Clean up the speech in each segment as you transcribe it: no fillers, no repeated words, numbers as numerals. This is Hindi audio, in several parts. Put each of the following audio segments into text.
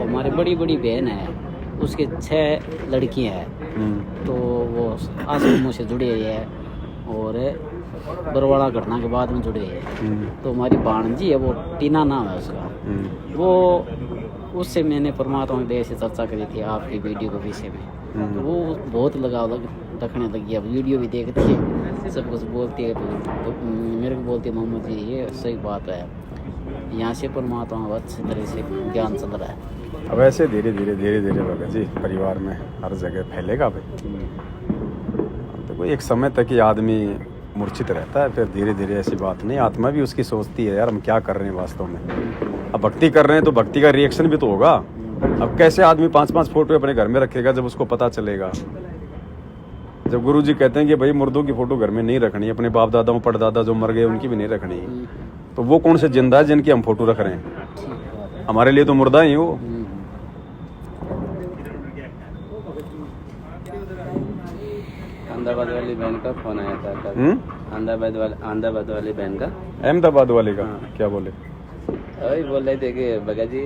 हमारी बड़ी बड़ी बहन है, उसके 6 लड़कियां हैं, तो वो आश्रमों से जुड़े हुए हैं और बरवाड़ा घटना के बाद में जुड़े हैं। तो हमारी भाणजी है, वो टीना नाम है उसका, वो उससे मैंने परमात्मा के देह से चर्चा करी थी आपकी वीडियो के विषय में। तो वो बहुत लगाव रखने लगी। अब वीडियो भी देखती है, सब कुछ बोलती है, तो मेरे को बोलती है मोहम्मद जी ये सही बात है, यहाँ से परमात्मा अच्छी तरह से ज्ञान चल रहा है। अब ऐसे धीरे धीरे भगत जी परिवार में हर जगह फैलेगा भाई। देखो एक समय तक ही आदमी मूर्छित रहता है, फिर धीरे धीरे ऐसी बात नहीं, आत्मा भी उसकी सोचती है यार हम क्या कर रहे हैं वास्तव में। अब भक्ति कर रहे हैं तो भक्ति का रिएक्शन भी तो होगा। अब कैसे आदमी 5-5 फोटो अपने घर में रखेगा जब उसको पता चलेगा। जब गुरु जी कहते हैं कि भाई मुर्दों की फोटो घर में नहीं रखनी, अपने बाप दादाओं परदादा जो मर गए उनकी भी नहीं रखनी, तो वो कौन से जिंदा है जिनकी हम फोटो रख रहे हैं? हमारे लिए तो मुर्दा ही वो। अहमदाबाद वाली बहन का फोन आया था। अहमदाबाद वाली बहन का, अहमदाबाद वाले का क्या बोले? वही बोल रहे थे कि भगत जी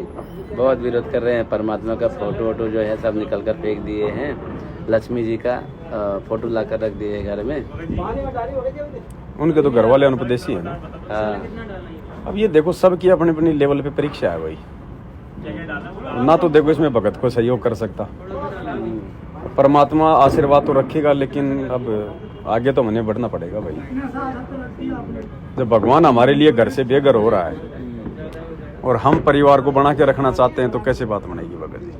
बहुत विरोध कर रहे हैं, परमात्मा का फोटो वोटो जो है सब निकल कर फेंक दिए हैं, लक्ष्मी जी का फोटो ला कर रख दिए घर में। उनके तो घर वाले अनुपदेशी है ना। हाँ। अब ये देखो सबकी अपनी अपनी लेवल पे परीक्षा है भाई, ना तो देखो इसमें भगत को सहयोग कर सकता, परमात्मा आशीर्वाद तो रखेगा, लेकिन अब आगे तो हमें बढ़ना पड़ेगा भाई। जब भगवान हमारे लिए घर से बेघर हो रहा है और हम परिवार को बना के रखना चाहते हैं, तो कैसे बात बनेगी भगत जी?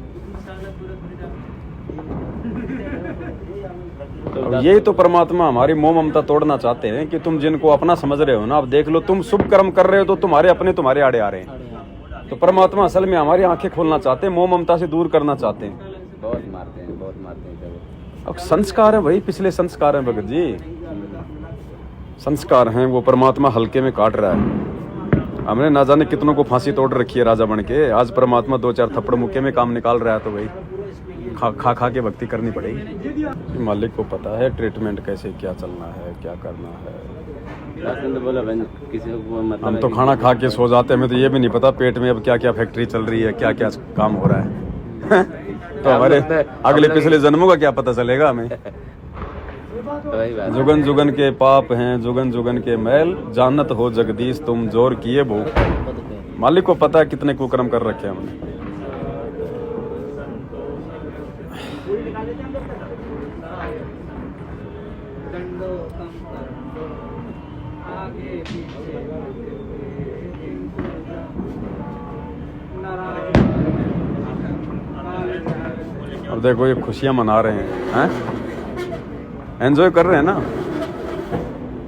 अब यही तो परमात्मा हमारी मोह ममता तोड़ना चाहते हैं कि तुम जिनको अपना समझ रहे हो ना, अब देख लो तुम शुभ कर्म कर रहे हो तो तुम्हारे अपने तुम्हारे आड़े आ रहे हैं। तो परमात्मा असल में हमारी आंखें खोलना चाहते हैं, मोह ममता से दूर करना चाहते हैं। बहुत मारते हैं, बहुत मारते हैं। अब संस्कार है भाई, पिछले संस्कार हैं भगत जी, संस्कार हैं, वो परमात्मा हल्के में काट रहा है। हमने ना जाने कितनों को फांसी तोड़ रखी है राजा बन के, आज परमात्मा 2-4 थप्पड़ मुक्के में काम निकाल रहा है, तो भाई खा के भक्ति करनी पड़ेगी। मालिक को पता है ट्रीटमेंट कैसे क्या चलना है, क्या करना है। बोला किसी को मतलब हम तो खाना खा के सो जाते हैं, हमें तो ये भी नहीं पता पेट में अब क्या क्या फैक्ट्री चल रही है, क्या क्या काम हो रहा है। तो हमारे अगले पिछले जन्मों का क्या पता चलेगा हमें। जुगन जुगन के पाप हैं, जुगन जुगन के मैल, जानत हो जगदीश तुम जोर किए भूख। मालिक को पता है कितने कुकर्म कर रखे हैं हमने। अब देखो ये खुशियां मना रहे हैं, एंजॉय कर रहे हैं ना,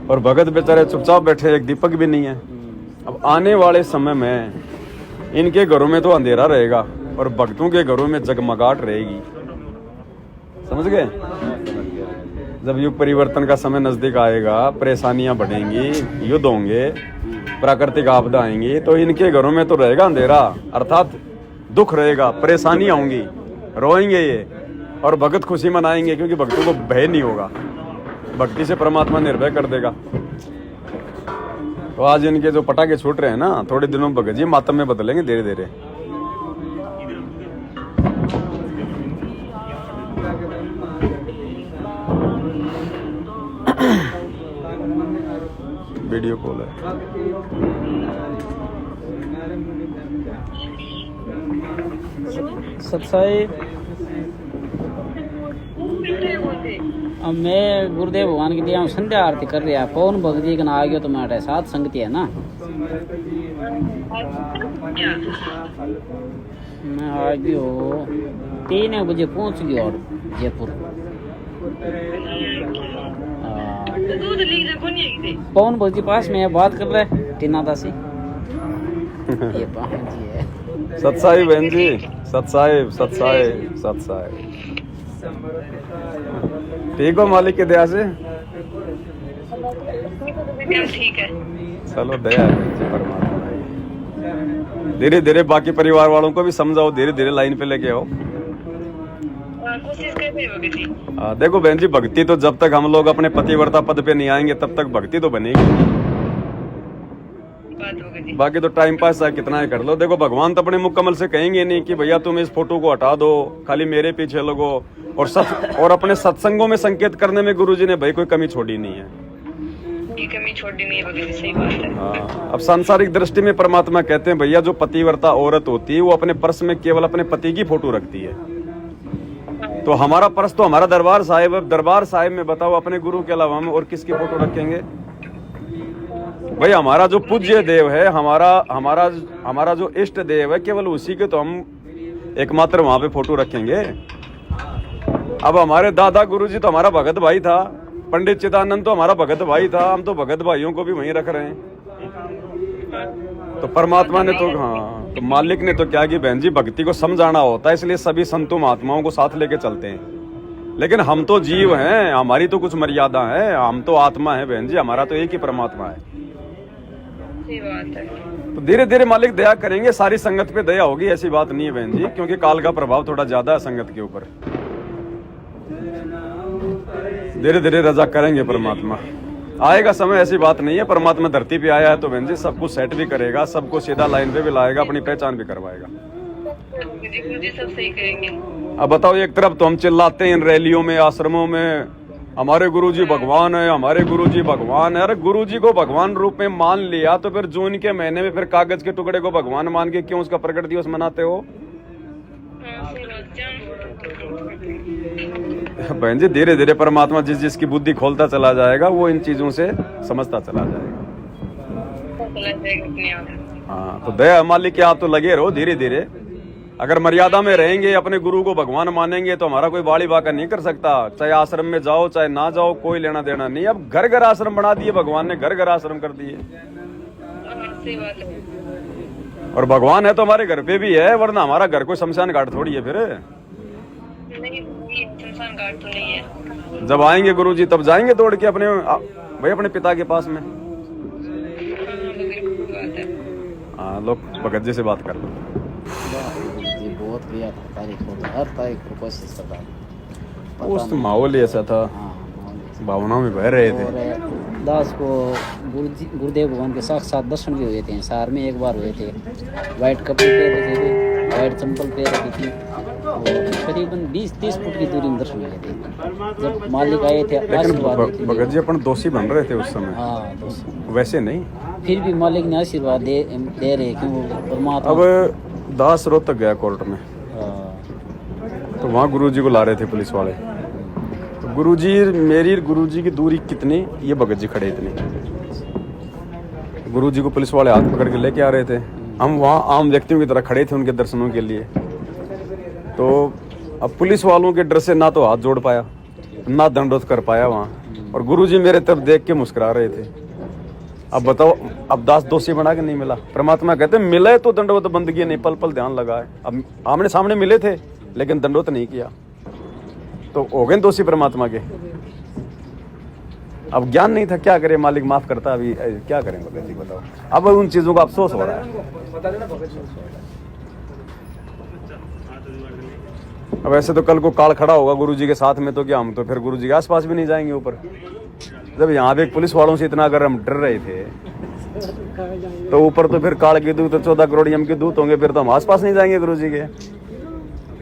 और भगत बेचारे चुपचाप बैठे, एक दीपक भी नहीं है। अब आने वाले समय में इनके घरों में तो अंधेरा रहेगा और भक्तों के घरों में जगमगाहट रहेगी। समझ गए? जब युग परिवर्तन का समय नजदीक आएगा, परेशानियां बढ़ेंगी, युद्ध होंगे, प्राकृतिक आपदा आएंगी, तो इनके घरों में तो रहेगा अंधेरा, अर्थात दुख रहेगा, परेशानियां होंगी, रोएंगे ये, और भगत खुशी मनाएंगे क्योंकि भक्तों को भय नहीं होगा, भक्ति से परमात्मा निर्भय कर देगा। तो आज इनके जो पटाखे छूट रहे हैं ना, थोड़े दिनों में भगत जी मातम में बदलेंगे धीरे धीरे। वीडियो कॉल है। सत्साई मैं गुरुदेव भगवान के लिए संध्या आरती कर रहा है, पवन भगत का आ गया तुम्हारे साथ संगति है ना। मैं आ गयो 3 बजे पहुंच गया और जयपुर। पवन भगत जी पास में बात कर रहे टीना दासी। ये बहन जी है। सत्साई बहन जी, सत्साई सत्साई सत्साई। ठीक हो मालिक के दया से? ठीक है। चलो दया है परमात्मा। धीरे धीरे बाकी परिवार वालों को भी समझाओ, धीरे धीरे लाइन पे लेके आओ। कोशिश कर रहे होगे जी। देखो बहन जी, भक्ति तो जब तक हम लोग अपने पतिव्रता पद पे नहीं आएंगे तब तक भक्ति तो बनेगी। बात होगी जी। बाकी तो टाइम पास चाहे कितना ही कर लो। देखो भगवान तो अपने मुकम्मल से कहेंगे नहीं कि भैया तुम इस फोटो को हटा दो, खाली मेरे पीछे लगो। और अपने सत्संगों में संकेत करने में गुरुजी ने भाई कोई कमी छोड़ी नहीं है। ये कमी छोड़ी नहीं है भगत जी, सही बात है। हाँ, अब सांसारिक दृष्टि में परमात्मा कहते हैं भैया जो पतिव्रता औरत होती है वो अपने पर्स में केवल अपने पति की फोटो रखती है। तो हमारा पर्स तो हमारा दरबार साहिब है। दरबार साहिब में बताओ अपने गुरु के अलावा हम और किसकी फोटो रखेंगे? भाई हमारा जो पूज्य देव है, हमारा जो इष्ट देव है, केवल उसी के तो हम एकमात्र वहां पे फोटो रखेंगे। अब हमारे दादा गुरुजी तो हमारा भगत भाई था, पंडित चिदानंद तो हमारा भगत भाई था, हम तो भगत भाइयों को भी वहीं रख रहे हैं। तो परमात्मा ने तो तो मालिक ने तो क्या कि बहन जी भक्ति को समझाना होता है, इसलिए सभी संतों महात्माओं को साथ लेके चलते हैं। लेकिन हम तो जीव हैं, हमारी तो कुछ मर्यादा है, हम तो आत्मा है बहन जी, हमारा तो एक ही परमात्मा है। सही बात है। तो धीरे धीरे मालिक दया करेंगे, सारी संगत पे दया होगी, ऐसी बात नहीं है बहन जी, क्योंकि काल का प्रभाव थोड़ा ज्यादा है संगत के ऊपर। धीरे धीरे रजा करेंगे परमात्मा, आएगा समय, ऐसी बात नहीं है। परमात्मा धरती पे आया है तो बहन जी सब कुछ सेट भी करेगा, सबको सीधा लाइन पे भी लाएगा, अपनी पहचान भी करवाएगा। गुरुजी सब सही करेंगे। अब बताओ, एक तरफ तो हम चिल्लाते हैं इन रैलियों में, आश्रमों में, हमारे गुरुजी भगवान है, हमारे गुरुजी भगवान है। अरे गुरुजी को भगवान रूप में मान लिया तो फिर जून के महीने में फिर कागज के टुकड़े को भगवान मान के क्यों उसका प्रकट दिवस मनाते हो? बहन जी धीरे धीरे परमात्मा जिस जिसकी बुद्धि खोलता चला जाएगा वो इन चीजों से समझता चला जाएगा। हाँ, तो दया मालिक के आप तो लगे रहो धीरे धीरे। अगर मर्यादा में रहेंगे, अपने गुरु को भगवान मानेंगे तो हमारा कोई बाड़ी बाका नहीं कर सकता। चाहे आश्रम में जाओ चाहे ना जाओ, कोई लेना देना नहीं। अब घर घर आश्रम बना दिए भगवान ने, घर घर आश्रम कर दिए। और भगवान है तो हमारे घर पे भी है, वरना हमारा घर कोई शमशान घाट थोड़ी है। फिर शमशान घाट तो नहीं है। जब आएंगे गुरुजी तब जाएंगे दौड़ के अपने भाई अपने पिता के पास में। हाँ, लोग भगत जी से बात कर लो। बहुत किया था, तारीख को हर तारीख को कोशिश करता। उस तो माहौल ही ऐसा था, भावनाओं में बह रहे थे। और दास को गुरुदेव भगवान के साथ दर्शन भी हुए थे। शहर में एक बार हुए थे। वाइट कपड़े पहन रखे थे, वाइट चंपल पहन रखी थी, और करीबन 20-30 फुट की दूरी में दर्शन हुए थे। जब मालिक आए थे, आशीर्वाद भगत जी अपन दोषी बन रहे थे उस समय। हाँ, दोषी वैसे नहीं, फिर भी मालिक ने आशीर्वाद दे रहे क्यों परमात्मा। अब दास रोहतक गया कोर्ट में, तो वहाँ गुरुजी को ला रहे थे पुलिस वाले। तो मेरी गुरुजी की दूरी कितनी, ये भगत जी खड़े इतने। गुरुजी को पुलिस वाले हाथ पकड़ के लेके आ रहे थे, हम वहाँ आम व्यक्तियों की तरह खड़े थे उनके दर्शनों के लिए। तो अब पुलिस वालों के डर से ना तो हाथ जोड़ पाया, ना दंडोत कर पाया वहाँ, और गुरुजी मेरे तरफ देख के मुस्कुरा रहे थे। अब बताओ, अब दास दोषी बना के नहीं मिला। परमात्मा कहते मिले तो दंडवत बंदगी नहीं, पल पल ध्यान लगाए। अब आमने सामने मिले थे लेकिन दंडवत नहीं किया, तो हो गए दोषी परमात्मा के। अब ज्ञान नहीं था, क्या करे, मालिक माफ करता, अभी क्या करें भगत जी बताओ। अब उन चीजों का अफसोस हो रहा है। अब ऐसे तो कल को काल खड़ा होगा गुरुजी के साथ में, तो क्या हम तो फिर गुरुजी के आसपास भी नहीं जाएंगे ऊपर। जब यहाँ पे पुलिस वालों से इतना अगर हम डर रहे थे, तो ऊपर तो फिर काल के दूत, 14 करोड़ यम के दूत होंगे, फिर तो हम आसपास नहीं जाएंगे गुरुजी के।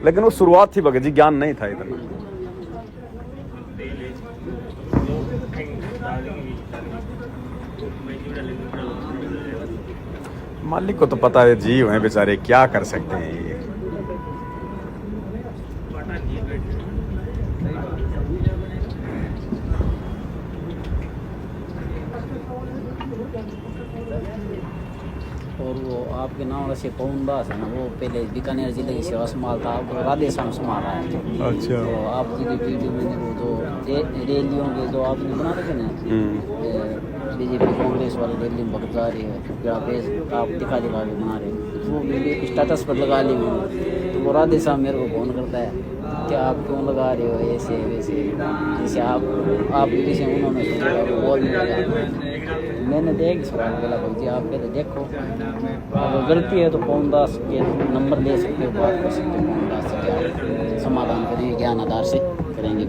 लेकिन वो शुरुआत थी भगत जी, ज्ञान नहीं था इतना। मालिक को तो पता है, जीव हैं बेचारे, क्या कर सकते हैं ये। और वो आपके नाम से पवन दास है ना, वो पहले बीकानेर जिले की सेवा संभाल था, अब राधे श्याम संभाल रहा है। अच्छा, तो आप जी की वीडियो में वो जो रैलियों के जो आपने बना रखे ना, बीजेपी कांग्रेस वाली रैली में भगत जा रही है, आप दिखा के बना रहे हो, वो वीडियो स्टेटस पर लगा ली मैंने। तो वो राधे श्याम मेरे को फोन करता है कि आप क्यों लगा रहे हो ऐसे वैसे, जैसे आप जैसे उन्होंने सोचा वो बोल नहीं लगा। मैंने देख सवाल बोला, भाई जी आप पहले देखो, अगर गलती है तो पवन दास के नंबर ले सकते हो, बात कर सकते हो, पवन दास से क्या समाधान करेंगे, ज्ञान आधार से करेंगे।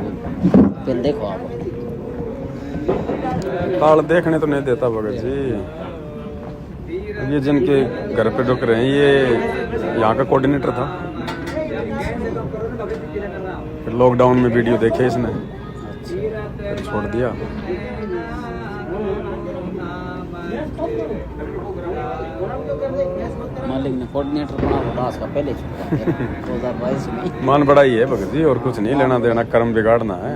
फिर देखो आप काल देखने तो नहीं देता भगत जी। ये जिनके घर पे रुक रहे हैं ये यहाँ का कोऑर्डिनेटर था, फिर लॉकडाउन में वीडियो देखे इसने, फिर छोड़ दिया। मालिक ने कोऑर्डिनेटर बना दास का पहले छुटका 2022 में। मान बड़ा ही है भगत जी, और कुछ नहीं, लेना देना कर्म बिगाड़ना है।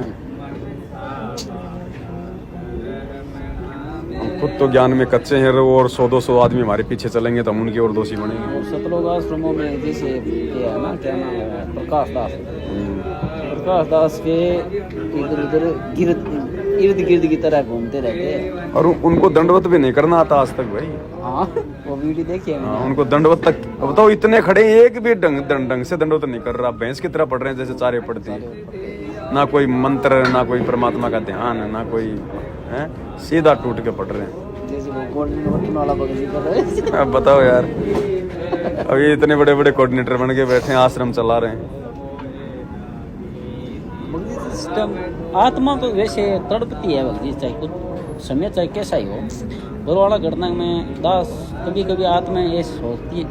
हम खुद तो ज्ञान में कच्चे हैं, और 100-200 आदमी हमारे पीछे चलेंगे तो हम उनकी और दोषी बनेंगे। और सतलोक आश्रमों में जैसे ये है ना, क्या नाम है, प्रकाश दास के इधर उधर इर्द गिर्द की तरह घूमते रहते हैं। और उनको दंडवत भी नहीं करना आता आज तक भाई। हाँ, वो वीडियो देखिए मैंने। हाँ, उनको दंडवत तक, अब बताओ इतने खड़े हैं, एक भी ढंग से दंडवत नहीं कर रहा, भैंस की तरह पढ़ रहे हैं जैसे चारे पढ़ती है। ना कोई मंत्र, ना कोई परमात्मा का ध्यान, ना कोई है, सीधा टूट के पढ़ रहे हैं जैसे वो कोऑर्डिनेटर वाला बगल कर रहे हैं। अब बताओ यार, अब ये इतने बड़े बड़े कोऑर्डिनेटर बन के बैठे हैं, आश्रम चला रहे हैं। सिस्टम आत्मा तो वैसे तड़पती है भक्ति, चाहे कुछ समय चाहे कैसा ही हो। बरवाड़ा घटना में दास कभी कभी आत्मा ये सोचती,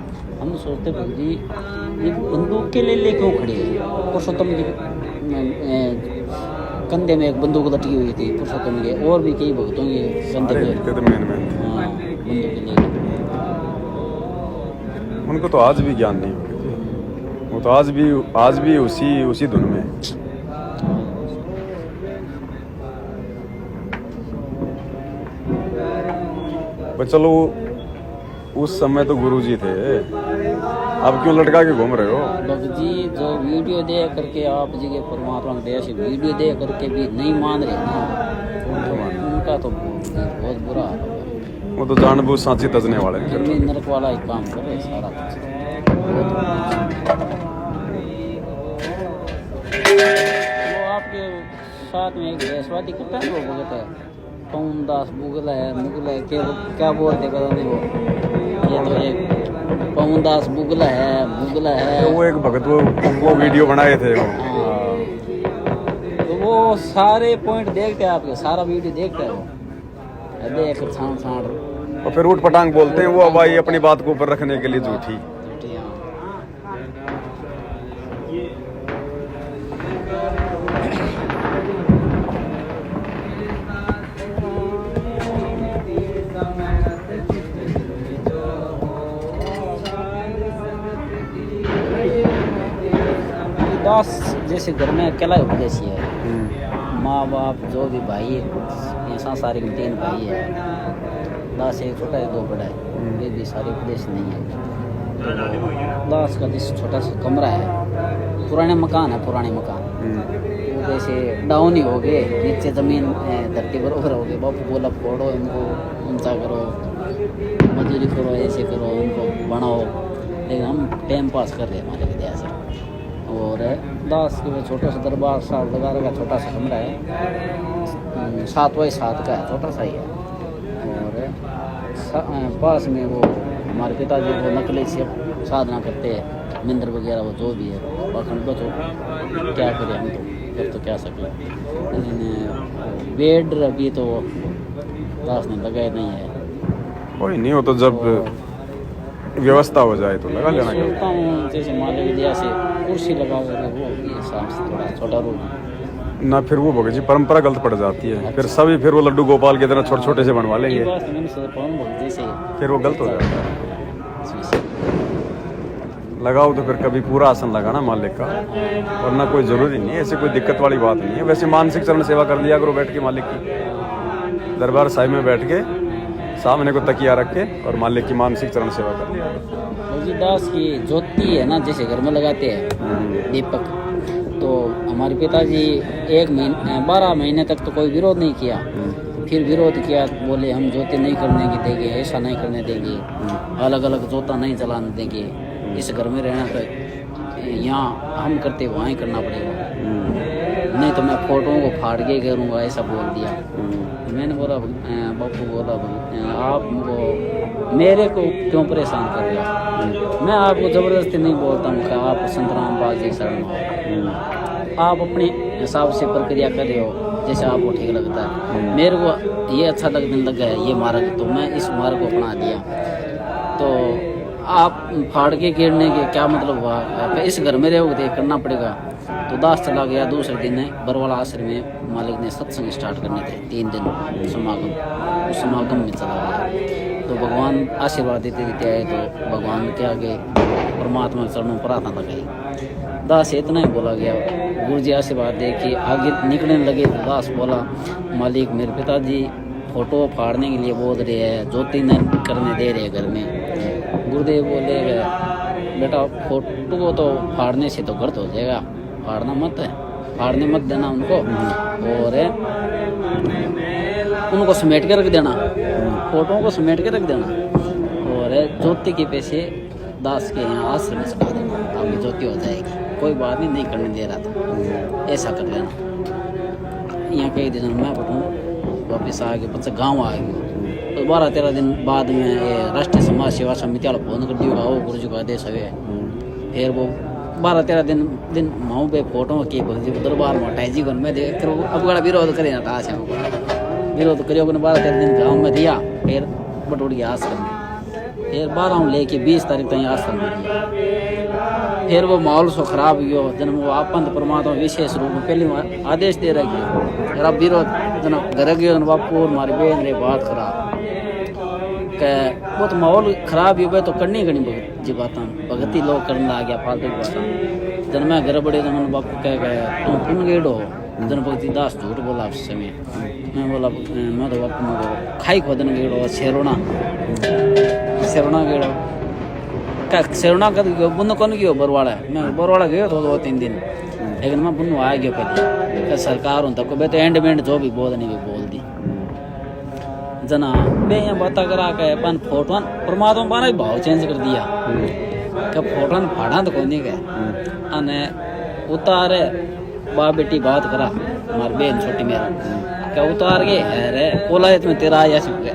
हम सोचते भक्ति ये बंदूक के ले क्यों खड़ी है। पुरुषोत्तम की कंधे में एक बंदूक लटकी हुई थी पुरुषोत्तम के, और भी कई भक्तों के कंधे पे बंदूक लेके। उनको तो आज भी ज्ञान नहीं, वो तो आज भी उसी धुन में है। चलो उस समय तो गुरुजी थे, अब क्यों लटका के घूम रहे हो? भक्त जी जो वीडियो दे करके आप जी के परमात्मा के दया से वीडियो दे करके भी नहीं मान रहे ना, उनका तो बहुत बुरा हाल है। वो तो जानबूझ सांची तजने वाले हैं, जमीन नरक वाला ही काम कर रहे हैं सारा कुछ। वो आपके साथ में एक देशवादी करता है, वो भगत है पवन दास मुगल है क्या बोलते पता नहीं, वो ये तो एक पवन दास मुगल है वो एक भगत, वो वीडियो बनाए थे वो। तो वो सारे पॉइंट देखते हैं, आपके सारा वीडियो देखते हैं वो, देख छाण और फिर उठ पटांग बोलते हैं वो, अब आई अपनी बात को ऊपर रखने के लिए झूठी। दास जैसे घर में अकेला उपदेशी है, माँ बाप जो भी भाई है, सारे 3 भाई है, दास एक छोटा है 2 बड़ा है, ये भी सारे उपदेश नहीं है। तो दास का जिस छोटा सा कमरा है, पुराने मकान, वो जैसे डाउन ही हो गए, नीचे जमीन धरती बरोबर हो गए। बापू बोला फोड़ो इनको, ऊंचा करो, मजदूरी करो, ऐसे करो, उनको बनाओ, लेकिन हम टाइम पास कर रहे हैं हमारे विद्या से। और दास के वो छोटा सा दरबार साहब लगा रखा, छोटा सा कमरा है, 7x7 का है, छोटा सा ही है। और पास में वो हमारे पिताजी वो नकली से साधना करते हैं, मंदिर वगैरह वो जो भी है, पाखंड तो क्या करें हम, तो फिर तो क्या सकें। लेकिन बेड अभी तो दास ने लगाया नहीं है। कोई नहीं, हो तो जब व्यवस्था हो जाए तो लगा लेना। सोचता हूँ जैसे माले विद्या से कुर्सी लगा कर वो थोड़ा छोटा रूम ना, फिर वो भगत जी परंपरा गलत पड़ जाती है। फिर सभी फिर वो लड्डू गोपाल की तरह छोटे छोटे से बनवा लेंगे, फिर वो गलत हो जाता है। लगाओ तो फिर कभी पूरा आसन लगाना मालिक का, वरना कोई जरूरी नहीं है, ऐसी कोई दिक्कत वाली बात नहीं है। वैसे मानसिक चरण सेवा कर लिया करो बैठ के मालिक की, दरबार साहिब में बैठ के सामने को तकिया रख के और मालिक की मानसिक चरण सेवा कर लिया। दास की ज्योति है ना, जैसे घर में लगाते हैं दीपक, तो हमारे पिताजी 12 महीने तक तो कोई विरोध नहीं किया, फिर विरोध किया, बोले हम ज्योति नहीं करने देंगे, ऐसा नहीं करने देंगे, अलग अलग ज्योता नहीं जलाने देंगे, इस घर में रहना तो यहाँ हम करते वहाँ ही करना पड़ेगा, नहीं तो मैं फोटोओं को फाड़ के करूँगा, ऐसा बोल दिया। मैंने बोला बापू बोला आप मेरे को क्यों परेशान कर रहे हो, मैं आपको ज़बरदस्ती नहीं बोलता हूँ कि आप संतराम बाजी शरण हो, आप अपने हिसाब से प्रक्रिया कर रहे हो जैसे आपको ठीक लगता है। मेरे को ये अच्छा लगने लगा है ये मार्ग, तो मैं इस मार्ग को अपना दिया। तो आप फाड़ के गिरने के क्या मतलब हुआ, इस घर में रहोगे करना पड़ेगा। तो दास चला गया। दूसरे दिन बरवाला आश्रम में मालिक ने सत्संग स्टार्ट करने थे, 3 दिन समागम, उस समागम में चला गया। तो भगवान आशीर्वाद देते देते आए, तो भगवान के आगे परमात्मा के चरणों प्रार्थना लगाई। दास इतना ही बोला गया, गुरु जी आशीर्वाद दे के आगे निकलने लगे। तो दास बोला, मालिक मेरे पिताजी फोटो फाड़ने के लिए बोल रहे हैं, ज्योति न करने दे रहे घर में। गुरुदेव बोले, बेटा फोटो को तो फाड़ने से तो गलत हो जाएगा, फाड़ना मत है, फाड़ने मत देना उनको, और उनको समेट के रख देना, फोटों को समेट के रख देना, और ज्योति के पैसे दास के यहाँ आश्रम में चढ़ा देना, आपकी ज्योति हो जाएगी। कोई बात नहीं, नहीं करने दे रहा था, ऐसा कर लेना। यहाँ कई दिन मैं बैठूँ, वापस आ गए, बच्चा गाँव आ गया। तो 12-13 दिन बाद में राष्ट्रीय समाज सेवा समिति वाला फोन कर दिया, आओ गुरु जी का आदेश है। फिर वो 12-13 दिन माऊ पे फोटो की दरबार में हटाई जी को मैं देख कर अब बड़ा विरोध करे ना था, विरोध करियो 12-13 दिन गाँव में दिया। फिर बटोड़ गया आश्रम में, फिर 12 लेके 20 तारीख तक आश्रम में दिया। फिर वो माहौल सो खराब हुआ, जन वो आपंत परमात्मा विशेष रूप में पहले आदेश दे रहे, फिर अब विरोध जना घर गए बापू और मारे बेन रे बात खराब के, वो तो माहौल खराब हुआ तो करनी करनी भगत जी बात, भगती लोग करने आ गया फालतू बात। जन मैं घर बड़े तो मैंने बापू कह गया तुम पुन गेड़ हो, जन भगती दास झूठ बोला उस समय। मैं बोला मैं तो बापू खाई खोदन गेड़ो, शेरोना गेड़ो का शेरोना कर बुन कौन गयो बरवाड़ा, मैं बरवाड़ा गयो तो 2-3 दिन, लेकिन मैं बुन आ गया पहले सरकार हूँ तक बे तो एंड में जो भी बोल नहीं भी बोल दी जना बे यहाँ बात करा के अपन फोटो परमात्मा पाना भाव चेंज कर दिया कि फोटो फाड़ा तो कोई नहीं गए अने उतारे बाप बेटी बात करा मार बेन छोटी मेरा क्या उतार के है रे बोला तुम्हें तेरा आया सिर्फ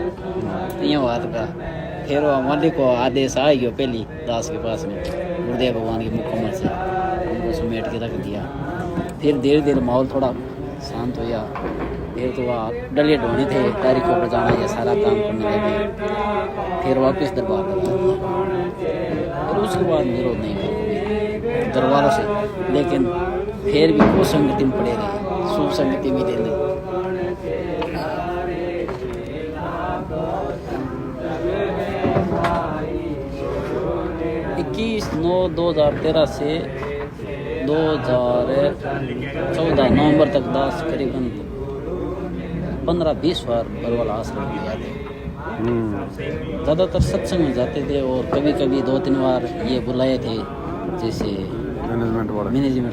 ये बात करा। फिर वो मालिक को आदेश आ गया पहली दास के पास में गुरुदेव भगवान के मुखमल से, उनको समेट के रख दिया। फिर धीरे धीरे माहौल थोड़ा शांत हो गया। फिर तो वहाँ डलिए ढोने थे, तारीखों पर जाना ये सारा काम करने लगे। फिर वापस दरबार लगा दिया। और उसके बाद विरोध नहीं हुआ दरबारों से, लेकिन फिर भी वो संगति में पड़े रहे, शुभ संगति मिले नहीं। 21/9/2013 से 2014 नवंबर तक दास करीबन 15-20 बार बरवाला आश्रम में जाते। ज़्यादातर सत्संग में जाते थे और कभी कभी 2-3 बार ये बुलाए थे, जैसे मैनेजमेंट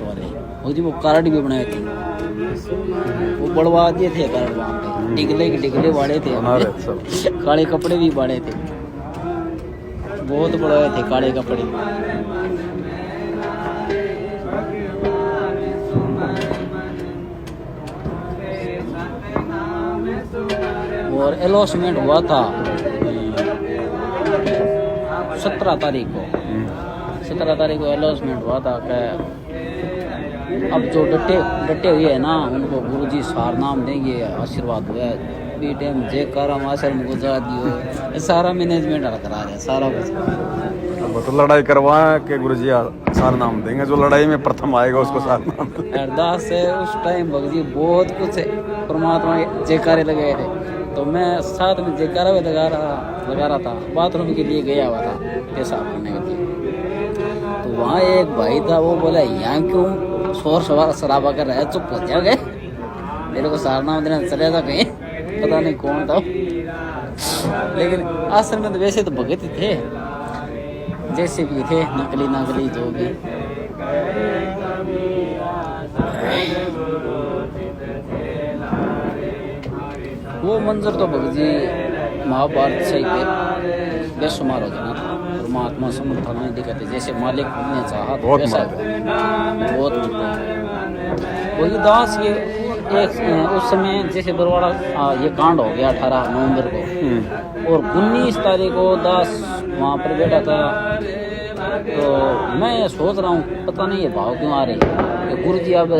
वाले वो जी वो कार्ड भी बनाए थे, वो बढ़वा दिए थे कार्ड वहाँ पे, डिगले वाले थे, काले कपड़े भी बाड़े थे, बहुत बढ़वाए थे काले कपड़े। और अलॉटमेंट हुआ था 17 तारीख को, 17 तारीख को अलॉटमेंट हुआ था कि अब जो डटे हुए है ना उनको गुरुजी सार नाम देंगे, आशीर्वाद हुआ है बी टाइम जे करम आश्रम गुजरा दियो, सारा मैनेजमेंट करा रहे सारा कुछ। अब तो लड़ाई करवा के गुरुजी सार नाम देंगे, जो लड़ाई में प्रथम आएगा उसको सार नाम। अरदास है उस टाइम भगजी बहुत कुछ परमात्मा के जयकारे लगाए थे, तो मैं साथ में जयकारा भी लगा रहा था। बाथरूम के लिए गया हुआ था पेशाब करने के लिए, तो वहाँ एक भाई था, वो बोला यहाँ क्यों शोर शराबा कर रहा है, चुप हो जाओगे, मेरे को सार नाम देना चले था कहीं, पता नहीं कौन था। लेकिन आश्रम में तो वैसे तो भगत ही थे, जैसे भी थे, नकली जो भी। वो मंजर तो भगजी महाभारत से बेशुमार हो जाना था। परमात्मा समर्थ नहीं दिखाते, जैसे मालिक ने चाहा तो वैसा बहुत वही दास ये एक उस समय जैसे बरवाड़ा ये कांड हो गया 18 नवंबर को, और 19 तारीख को दास वहाँ पर बैठा था। तो मैं सोच रहा हूँ पता नहीं ये भाव क्यों आ रहे हैं, गुरु जी अब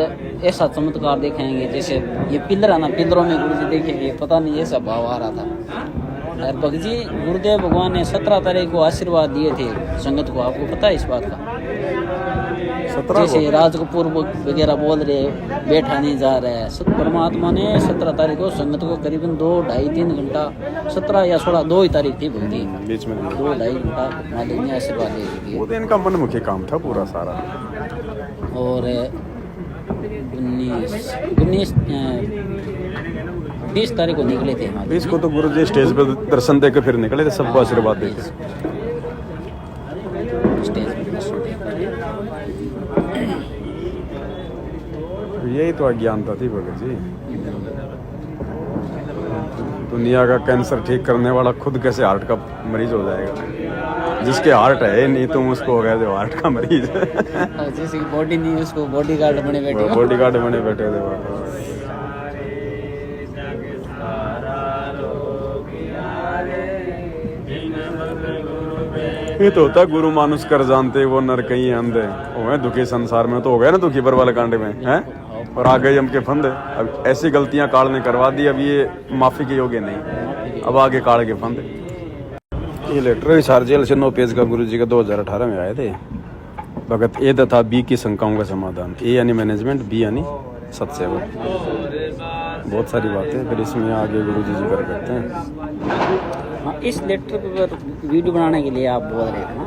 ऐसा चमत्कार दिखाएंगे, जैसे ये पिलर है ना, पिलरों में गुरु जी देखेंगे, पता नहीं ऐसा भाव आ रहा था। और भगत जी गुरुदेव भगवान ने 17 तारीख को आशीर्वाद दिए थे संगत को, आपको पता है इस बात का? 17 जैसे राज कपूर वगैरह बोल रहे बैठा नहीं जा रहा है, परमात्मा ने 17 तारीख को संगत को करीबन 2, 2.5, 3 घंटा 17 या 16 2 ही तारीख थी भक्ति बीच में 2, 2.5 घंटा मालिक ने आशीर्वाद दे दिए। वो तो इनका मनमुखी काम था पूरा सारा। और 20 तारीख को निकले थे हमारे। इसको तो गुरु जी स्टेज पे दर्शन देकर फिर निकले थे, सबको आशीर्वाद देके। स्टेज पे दर्शन देकर। यही तो अज्ञानता थी भगत जी। दुनिया का कैंसर ठीक करने वाला खुद कैसे हार्ट का मरीज हो जाएगा? जिसके हार्ट है नहीं, तुम उसको हो गया जो हार्ट का मरीज है। और जिसकी बॉडी नहीं उसको बॉडी गार्ड बने बैठे हो। बॉडी गार्ड बने बैठे थे। ये तो होता गुरु मानुष कर जानते वो नर कहीं अंधे हो दुखी संसार में। तो हो गया ना दुखी पर वाले कांड में हैं, और आ गए हम के फंदे। अब ऐसी गलतियां काल ने करवा दी, अब ये माफी के योग्य नहीं, अब आगे काल के फंदे। ये लेटर हिसार जेल से 9 पेज का गुरु जी का 2018 में आए थे। भगत ए तथा बी की शंकाओं का समाधान। ए यानी मैनेजमेंट, बी यानी सत्सेवा। बहुत सारी बातें फिर इसमें आगे गुरु जी जिक्र करते हैं। हाँ, इस लेटर पर वीडियो बनाने के लिए आप बोल रहे थे ना?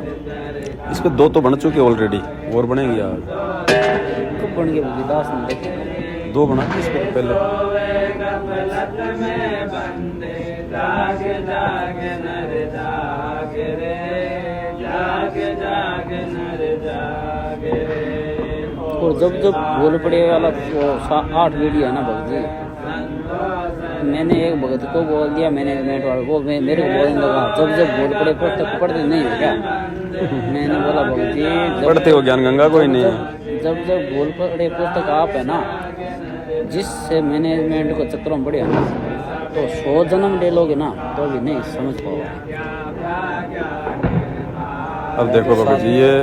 इस पे 2 तो बन चुके ऑलरेडी, और बनेंगे यार। कब बन गए विदास में देखे? 2 बना इस पे पहले। और जब बोल पड़े वाला 8 वीडियो है ना भगत जी, मैंने एक भगत को बोल दिया मैनेजमेंट वाले को, मेरे को बोलने लगा जब बोल पड़े पुस्तक पढ़ते नहीं हो क्या? मैंने बोला भगत जी पढ़ते हो ज्ञान गंगा कोई नहीं है। जब बोल पड़े पुस्तक आप है ना, जिससे मैनेजमेंट को चक्रों में पड़े ना, तो 100 जन्म ले लोगे ना तो भी नहीं समझ पाओगे। अब देखो भगत जी, ये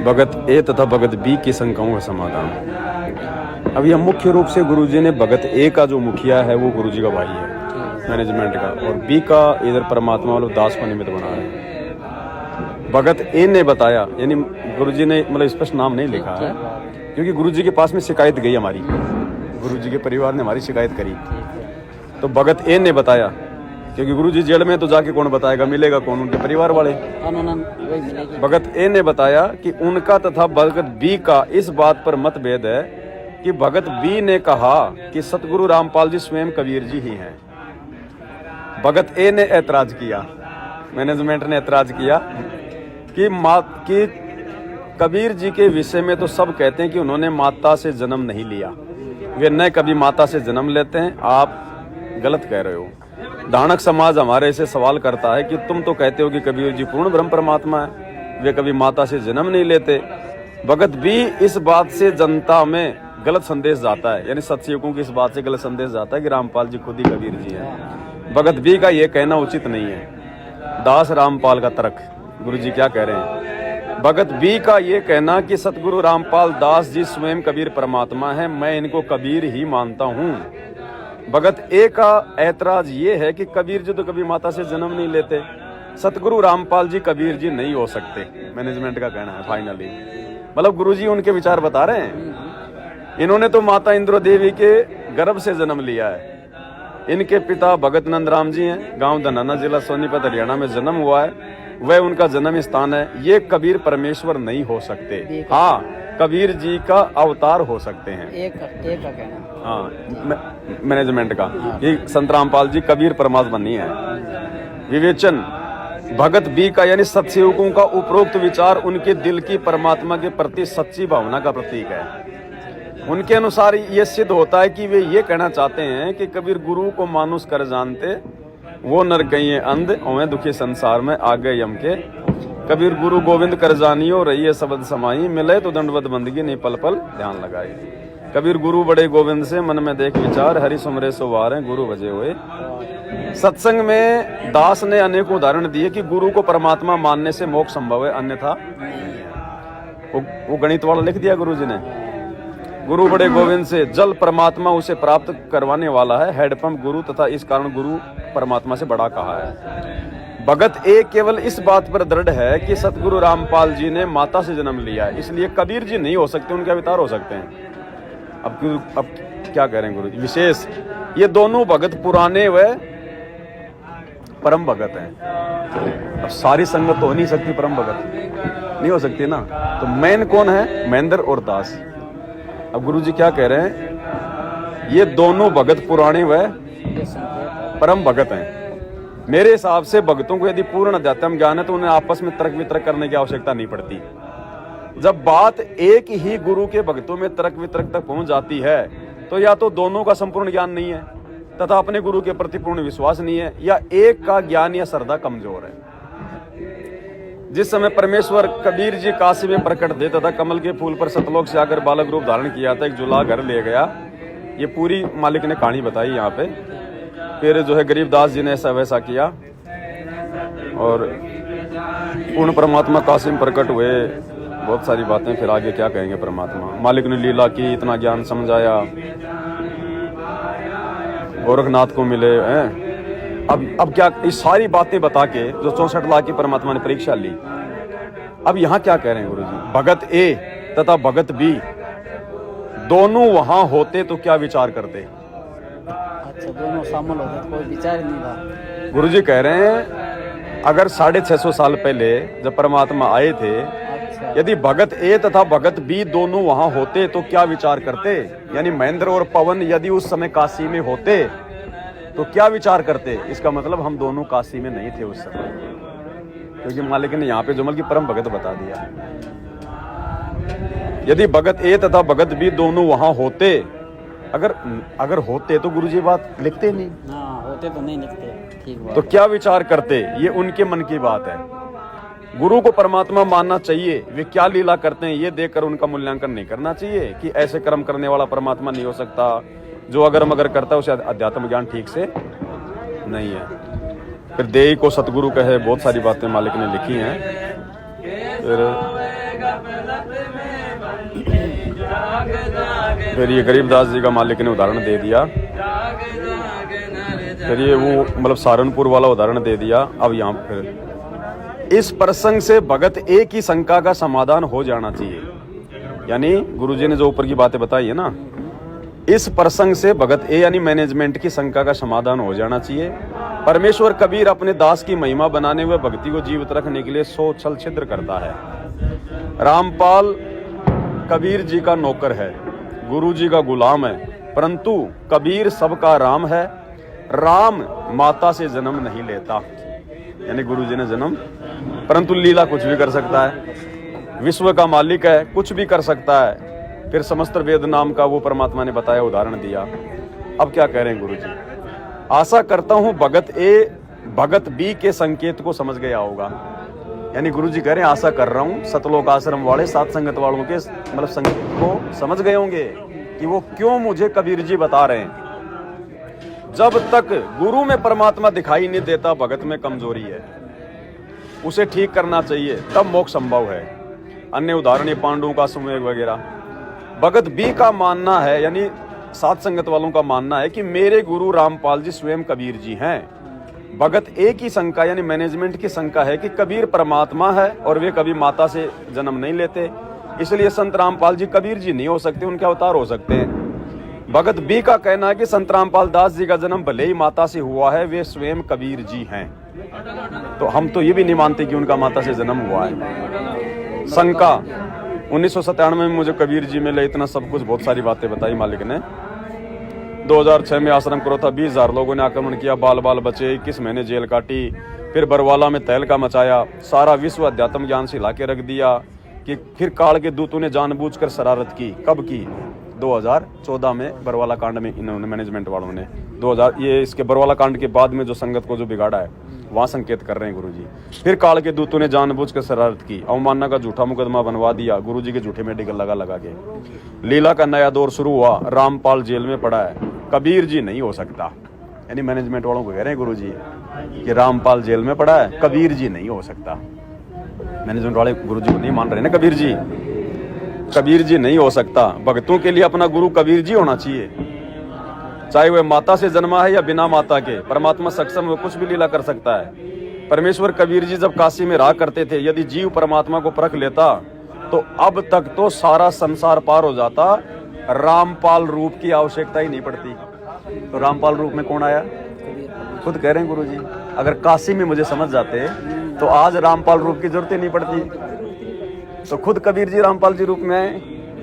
भगत ए तथा भगत बी की शंकाओं का समाधान। अब यह मुख्य रूप से गुरुजी ने भगत ए का जो मुखिया है वो गुरुजी का भाई है मैनेजमेंट का, और बी का इधर परमात्मा वालों दास को निमित्त बना है। भगत ए ने बताया, यानी गुरुजी ने मतलब स्पष्ट नाम नहीं लिखा है, क्योंकि गुरुजी के पास में शिकायत गई हमारी, गुरुजी के परिवार ने हमारी शिकायत करी। तो भगत ए ने बताया, क्योंकि गुरुजी जेल में तो जाके कौन बताएगा, मिलेगा कौन? उनके परिवार वाले। भगत ए ने बताया कि उनका तथा भगत बी का इस बात पर मतभेद है कि भगत बी ने कहा कि सतगुरु रामपाल जी स्वयं कबीर जी ही हैं। भगत ए ने ऐतराज किया, मैनेजमेंट ने ऐतराज किया कि कबीर जी के विषय में तो सब कहते हैं कि उन्होंने माता से जन्म नहीं लिया, वे न कभी माता से जन्म लेते हैं, आप गलत कह रहे हो। दानक समाज हमारे से सवाल करता है कि तुम तो कहते हो कि कबीर जी पूर्ण ब्रह्म परमात्मा है, वे कभी माता से जन्म नहीं लेते। भगत बी इस बात से जनता में गलत संदेश जाता है, यानी सत्सयुगों की इस बात से गलत संदेश जाता है कि रामपाल जी खुद ही कबीर जी हैं। भगत बी का ये कहना उचित नहीं है। दास रामपाल का तर्क, गुरु जी क्या कह रहे हैं? भगत बी का ये कहना कि सतगुरु रामपाल दास जी स्वयं कबीर परमात्मा है, मैं इनको कबीर ही मानता हूँ। भगत ए का ऐतराज ये है कि कबीर जी तो कभी माता से जन्म नहीं लेते, सतगुरु रामपाल जी कबीर जी नहीं हो सकते। मैनेजमेंट का कहना है फाइनली, मतलब गुरुजी उनके विचार बता रहे हैं। इन्होंने तो माता इंद्रो देवी के गर्भ से जन्म लिया है। इनके पिता भगत नंद राम जी हैं, गांव धनाना जिला सोनीपत हरियाणा में जन्म हुआ है, वह उनका जन्म स्थान है। ये कबीर परमेश्वर नहीं हो सकते, हाँ कबीर जी का अवतार हो सकते हैं। एक का कहना, हाँ मैनेजमेंट का कि संत रामपाल जी कबीर परमात्मा नहीं है। विवेचन, भगत बी का यानी सत्सेवकों का उपरोक्त विचार उनके दिल की परमात्मा के प्रति सच्ची भावना का प्रतीक है। उनके अनुसार ये सिद्ध होता है कि वे ये कहना चाहते हैं कि कबीर गुरु को मानुष कर जानते, वो नर कहीं अंध और दुखी संसार में आ गए यम के। कबीर गुरु गोविंद कर जानियो रहिए शब्द समाई, मिले तो दंडवत बंदगी नहीं पल पल ध्यान लगाई। कबीर गुरु बड़े गोविंद से मन में देख विचार, हरि सुमरे सुवार हैं गुरु बजे हुए। सत्संग में दास ने अनेकों उदाहरण दिए कि गुरु को परमात्मा मानने से मोक्ष संभव है, अन्यथा वो गणित वाला लिख दिया गुरु जी ने। गुरु बड़े गोविंद से जल परमात्मा उसे प्राप्त करवाने वाला है, हैंडपंप गुरु तथा इस कारण गुरु परमात्मा से बड़ा कहा है। भगत ए केवल इस बात पर दृढ़ है कि सतगुरु रामपाल जी ने माता से जन्म लिया है, इसलिए कबीर जी नहीं हो सकते, उनके अवतार हो सकते हैं। अब क्या कह रहे हैं गुरु जी? विशेष ये दोनों भगत पुराने व परम भगत हैं। अब सारी संगत तो हो नहीं सकती, परम भगत नहीं हो सकती ना। तो मेन कौन है? महेंद्र और दास। अब गुरु जी क्या कह रहे हैं? ये दोनों भगत पुराने व परम भगत हैं। मेरे हिसाब से भक्तों को यदि पूर्ण अध्यात्म ज्ञान है तो उन्हें आपस में तर्क वितर्क करने की आवश्यकता नहीं पड़ती। जब बात एक ही गुरु के भक्तों में तर्क वितर्क तक पहुंच जाती है तो या तो दोनों का संपूर्ण ज्ञान नहीं है तथा अपने गुरु के प्रति पूर्ण विश्वास नहीं है, या एक का ज्ञान या श्रद्धा कमजोर है। जिस समय परमेश्वर कबीर जी काशी में प्रकट थे तथा कमल के फूल पर सतलोक से आकर बालक रूप धारण किया था, एक जुला घर ले गया। ये पूरी मालिक ने कहानी बताई यहाँ पे। फिर जो है गरीबदास जी ने ऐसा वैसा किया और पूर्ण परमात्मा काशी में प्रकट हुए। बहुत सारी बातें, फिर आगे क्या कहेंगे परमात्मा। मालिक ने लीला की, इतना ज्ञान समझाया, गोरखनाथ को मिले हैं। अब क्या ये सारी बातें बता के जो 64 लाख की परमात्मा ने परीक्षा ली। अब यहाँ क्या कह रहे हैं गुरु जी? भगत ए तथा भगत बी दोनों वहां होते तो क्या विचार करते? अच्छा, दोनों शामिल होते तो कोई विचार ही नहीं था। गुरु जी कह रहे हैं अगर 650 साल पहले जब परमात्मा आए थे, यदि भगत ए तथा भगत बी दोनों वहां होते तो क्या विचार करते? यानी महेंद्र और पवन यदि उस समय काशी में होते तो क्या विचार करते? इसका मतलब हम दोनों काशी में नहीं थे उस समय, क्योंकि मालिक ने यहाँ पे जुमल की परम भगत बता दिया। यदि भगत ए तथा भगत बी दोनों वहां होते, अगर होते तो गुरु जी बात लिखते नहीं। हाँ, होते तो नहीं लिखते। ठीक बात। तो क्या विचार करते? ये उनके मन की बात है। गुरु को परमात्मा मानना चाहिए, वे क्या लीला करते हैं ये देखकर उनका मूल्यांकन नहीं करना चाहिए कि ऐसे कर्म करने वाला परमात्मा नहीं हो सकता, जो अगर मगर करता है उसे अध्यात्म ज्ञान ठीक से नहीं है। फिर देई को सतगुरु कहे, बहुत सारी बातें मालिक ने लिखी हैं। फिर ये गरीबदास जी का मालिक ने उदाहरण दे दिया। फिर ये वो मतलब सहारनपुर वाला उदाहरण दे दिया। अब यहाँ फिर इस प्रसंग से भगत ए की शंका का समाधान हो जाना चाहिए। यानी गुरुजी ने जो ऊपर की बातें बताई है ना, इस प्रसंग से भगत ए यानी मैनेजमेंट की शंका का समाधान हो जाना चाहिए। परमेश्वर कबीर अपने दास की महिमा बनाने व भक्ति को जीवित रखने के लिए 100 छल छिद्र करता है। रामपाल कबीर जी का नौकर है, गुरु जी का गुलाम है, परंतु कबीर सबका राम है। राम माता से जन्म नहीं लेता, यानी गुरु जी ने जन्म, परंतु लीला कुछ भी कर सकता है, विश्व का मालिक है, कुछ भी कर सकता है। फिर समस्त वेद नाम का वो परमात्मा ने बताया, उदाहरण दिया। अब क्या कह रहे हैं गुरु जी? आशा करता हूं भगत ए भगत बी के संकेत को समझ गया होगा। यानी गुरु जी कह रहे हैं आशा कर रहा हूं सतलोक आश्रम वाले सात संगत वालों के मतलब संकेत को समझ गए होंगे कि वो क्यों मुझे कबीर जी बता रहे हैं। जब तक गुरु में परमात्मा दिखाई नहीं देता, भगत में कमजोरी है, उसे ठीक करना चाहिए, तब मोक्ष संभव है। अन्य उदाहरण ये पांडवों का सुमेघ वगैरह। भगत बी का मानना है, यानी सात संगत वालों का मानना है कि मेरे गुरु रामपाल जी स्वयं कबीर जी हैं। भगत ए की शंका यानी मैनेजमेंट की शंका है कि कबीर परमात्मा है और वे कभी माता से जन्म नहीं लेते, इसलिए संत रामपाल जी कबीर जी नहीं हो सकते, उनके अवतार हो सकते हैं। भगत बी का कहना है कि संत रामपाल दास जी का जन्म भले ही माता से हुआ है, वे स्वयं कबीर जी हैं। तो हम तो ये भी नहीं मानते कि उनका माता से जन्म हुआ है। शंका 1997 में मुझे कबीर जी मिले, इतना सब कुछ, बहुत सारी बातें बताई मालिक ने। 2006 में आश्रम करो था, 20,000 लोगों ने आक्रमण किया, बाल बाल बचे, 21 महीने जेल काटी, फिर बरवाला में तहलका मचाया, सारा विश्व अध्यात्म ज्ञान से हिला के रख दिया। कि फिर काल के दूतों ने जानबूझकर शरारत की। कब की? 2014 में बरवाला कांड में इन्होंने मैनेजमेंट वालों ने 2000 ये इसके बरवाला कांड के बाद में जो संगत को जो बिगाड़ा है वहाँ संकेत कर रहे हैं गुरुजी। फिर काल के दूतों ने जानबूझकर शरारत की, अवमानना का झूठा मुकदमा बनवा दिया, गुरुजी के झूठे मेडिकल लगा के। लीला का नया दौर शुरू हुआ, रामपाल जेल में पड़ा है, कबीर जी नहीं हो सकता। यानी मैनेजमेंट वालों को कह रहे हैं गुरुजी कि रामपाल जेल में पड़ा है, कबीर जी नहीं हो सकता। मैनेजमेंट वाले गुरुजी को नहीं मान रहे ना, कबीर जी नहीं हो सकता। भक्तों के लिए अपना गुरु कबीर जी होना चाहिए। चाहे वह माता से जन्मा है या बिना माता के, परमात्मा सक्षम वो कुछ भी लीला कर सकता है। परमेश्वर कबीर जी जब काशी में रहा करते थे, यदि जीव परमात्मा को परख लेता तो अब तक तो सारा संसार पार हो जाता, रामपाल रूप की आवश्यकता ही नहीं पड़ती। तो रामपाल रूप में कौन आया? खुद कह रहे हैं गुरु जी, अगर काशी में मुझे समझ जाते तो आज रामपाल रूप की जरूरत ही नहीं पड़ती। तो खुद कबीर जी रामपाल जी रूप में आए,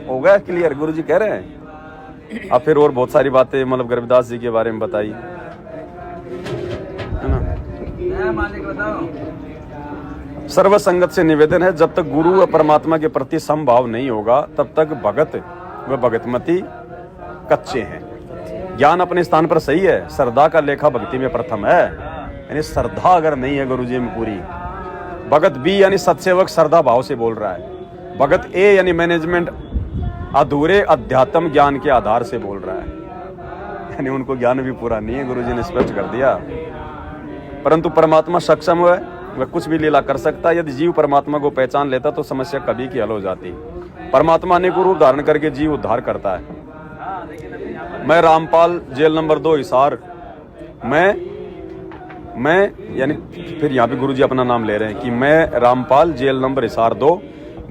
हो गया क्लियर, गुरु जी कह रहे हैं। अब फिर और बहुत सारी बातें मतलब गरीबदास जी के बारे में बताई, है ना। सर्व संगत से निवेदन है, जब तक गुरु व परमात्मा के प्रति समभाव नहीं होगा तब तक भगत व भगतमती कच्चे हैं। ज्ञान अपने स्थान पर सही है, श्रद्धा का लेखा भक्ति में प्रथम है। यानी श्रद्धा अगर नहीं है गुरु जी में पूरी, भगत बी यानी सत्सेवक श्रद्धा भाव से बोल रहा है, भगत ए यानी मैनेजमेंट अधूरे अध्यात्म ज्ञान के आधार से बोल रहा है, यानी उनको ज्ञान भी पूरा नहीं है, गुरु जी ने स्पष्ट कर दिया। परंतु परमात्मा सक्षम है, वह कुछ भी लीला कर सकता है। यदि जीव परमात्मा को पहचान लेता तो समस्या कभी की हल हो जाती। परमात्मा ने गुरु धारण करके जीव उद्धार करता है। मैं रामपाल, जेल नंबर 2 हिसार। मैं यानी फिर यहाँ पे गुरु जी अपना नाम ले रहे हैं कि मैं रामपाल, जेल नंबर हिसार 2,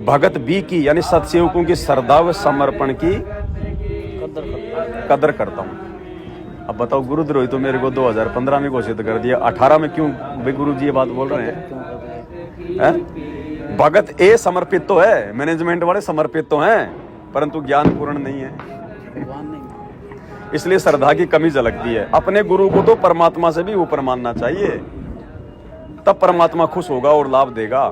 भगत बी की यानी सत्सेवकों की श्रद्धा व समर्पण की कदर करता हूँ। अब बताओ, गुरुद्रोही तो मेरे को 2015 में घोषित कर दिया, 18 में क्यों भाई गुरु जी ये बात बोल रहे हैं? भगत ए समर्पित तो है, मैनेजमेंट वाले समर्पित तो हैं, परंतु ज्ञान पूर्ण नहीं है, इसलिए श्रद्धा की कमी झलकती है। अपने गुरु को तो परमात्मा से भी ऊपर मानना चाहिए, तब परमात्मा खुश होगा और लाभ देगा।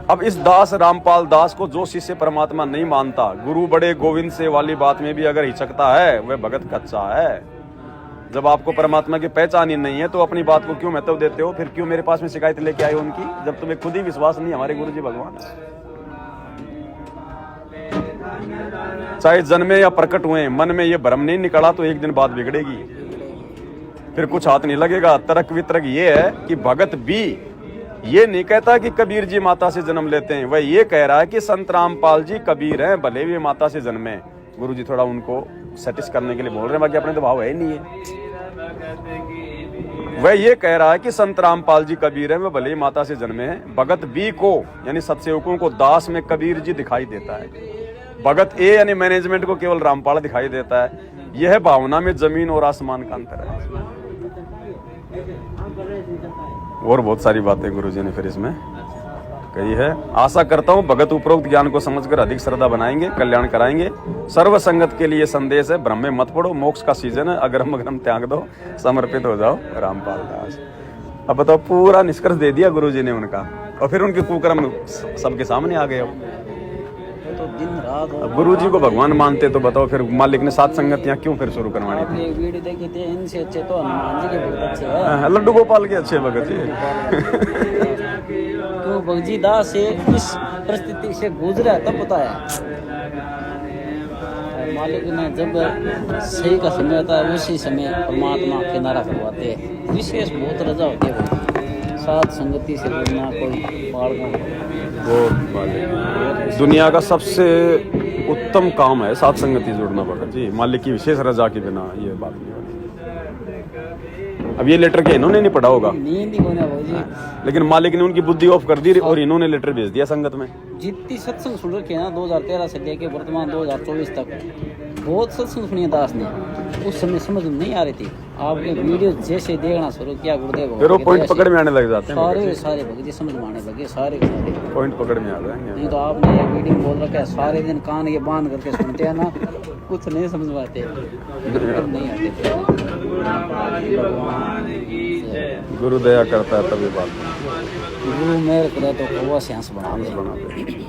अब इस दास रामपाल दास को जो शिष्य परमात्मा नहीं मानता, गुरु बड़े गोविंद से वाली बात में भी अगर हिचकता है, वह भगत कच्चा है। जब आपको परमात्मा की पहचान ही नहीं है तो अपनी बात को क्यों महत्व देते हो? फिर क्यों मेरे पास में शिकायत लेके आए उनकी, जब तुम्हें खुद ही विश्वास नहीं हमारे गुरु जी भगवान है। चाहे जन्मे या प्रकट हुए, मन में ये भ्रम नहीं निकला तो एक दिन बात बिगड़ेगी, फिर कुछ हाथ नहीं लगेगा। तर्क वितर्क ये है कि भगत भी ये नहीं कहता कि कबीर जी माता से जन्म लेते हैं, वह ये कह रहा है कि संत रामपाल जी कबीर हैं, भले भी माता से जन्मे। गुरु जी थोड़ा उनको सेटिस करने के लिए बोल रहे हैं, बाकी अपने तो भाव है ही नहीं है। वह ये कह रहा है कि संत रामपाल जी कबीर हैं, वह भले ही माता से जन्मे हैं। भगत बी को यानी सत्सेवकों को दास में कबीर जी दिखाई देता है, भगत ए यानी मैनेजमेंट को केवल रामपाल दिखाई देता है। यह भावना में जमीन और आसमान का अंतर है। और बहुत सारी बातें गुरुजी ने फिर इसमें कही है। आशा करता हूँ भगत उपरोक्त ज्ञान को समझकर अधिक श्रद्धा बनाएंगे, कल्याण कराएंगे। सर्व संगत के लिए संदेश है, भ्रम में मत पड़ो, मोक्ष का सीजन है, अगरम अगरम त्याग दो, समर्पित हो जाओ रामपाल दास। अब बताओ, पूरा निष्कर्ष दे दिया गुरुजी ने उनका, और फिर उनके कुकर्म सबके सामने आ गए। तो दिन रात अब गुरु जी को भगवान मानते तो बताओ फिर मालिक ने सात संगतियां क्यों फिर शुरू करवानी थी? आपने वीडियो देखी थी, इनसे अच्छे तो हनुमान जी के भगत अच्छे हैं। लड्डू गोपाल के अच्छे भगत जी। तो भगजी दास से इस परिस्थिति से गुजरा तब पता है मालिक ने जब सही का समय आता है उसी समय परमात्मा किनारा करवाते हैं। विशेष बहुत रजा होती है, साथ संगति से जुड़ना, कोई दुनिया का सबसे उत्तम काम है साथ संगति जुड़ना भगत जी। मालिक की विशेष रजा के बिना ये बात नहीं होती। अब ये लेटर के इन्होंने नहीं पढ़ा होगा, नींद ही होना भाई, लेकिन मालिक ने उनकी बुद्धि ऑफ कर दी और इन्होंने लेटर भेज दिया संगत में। जितनी सत्संग सुन रखी है ना 2013 से लेके वर्तमान 2024 तक, बहुत सत्संग सुनी दास ने। उस समय समझ नहीं आ रही थी, आपने वीडियो जैसे देखना शुरू किया गुरुदेव, फिर वो पॉइंट पकड़ में आने लग जाते हैं। सारे भगत जी समझ में आने लगे, सारे पॉइंट पकड़ में आ जाएंगे। नहीं तो आपने ये वीडियो बोल रखा है, सारे दिन कान ये बांध करके सुनते हैं ना, कुछ नहीं समझ में आते, नहीं आते थे। गुरु दया करता है तभी बात, गुरु मेहर करे तो कौवा से हंस बना दे।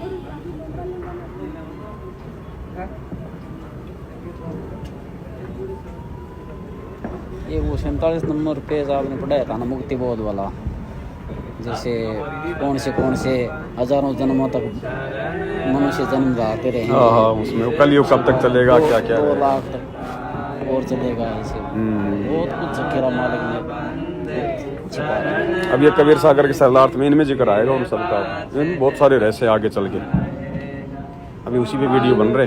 ये वो 47 नंबर पेज आपने पढ़ाया था ना, मुक्ति बोध वाला, जैसे कौन से हजारों जन्मों तक मनुष्य जन्म रहते रहे। हाँ, उसमें कलयुग कब तक चलेगा, क्या क्या 2 लाख तक और चलेगा, ऐसे बहुत कुछ जखेरा मालिक ने छिपा रहा। अब ये कबीर सागर के सरलार्थ में इनमें जिक्र आएगा उन सबका, इनमें बहुत सारे रहस्य आगे चल के, अभी उसी पे वीडियो बन रहे।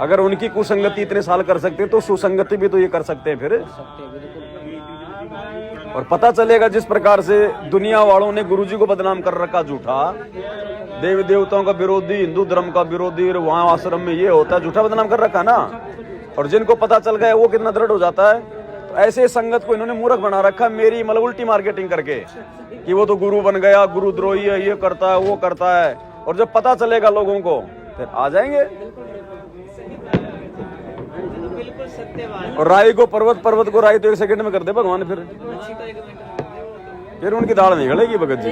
अगर उनकी कुसंगति इतने साल कर सकते हैं तो सुसंगति भी तो ये कर सकते हैं फिर। और पता चलेगा जिस प्रकार से दुनिया वालों ने गुरुजी को बदनाम कर रखा झूठा, देवी देवताओं का विरोधी, हिंदू धर्म का विरोधी, और वहां आश्रम में ये होता है, झूठा बदनाम कर रखा ना। और जिनको पता चल गया वो कितना दृढ़ हो जाता है। तो ऐसे संगत को इन्होंने मूर्ख बना रखा, मेरी मतलब उल्टी मार्केटिंग करके कि वो तो गुरु बन गया, गुरुद्रोही है, ये करता है, वो करता है। और जब पता चलेगा लोगों को फिर आ जाएंगे। और राई को पर्वत, पर्वत को राई तो 1 सेकंड में कर दे भगवान। फिर उनकी दाढ़ नहीं गलेगी भगत जी,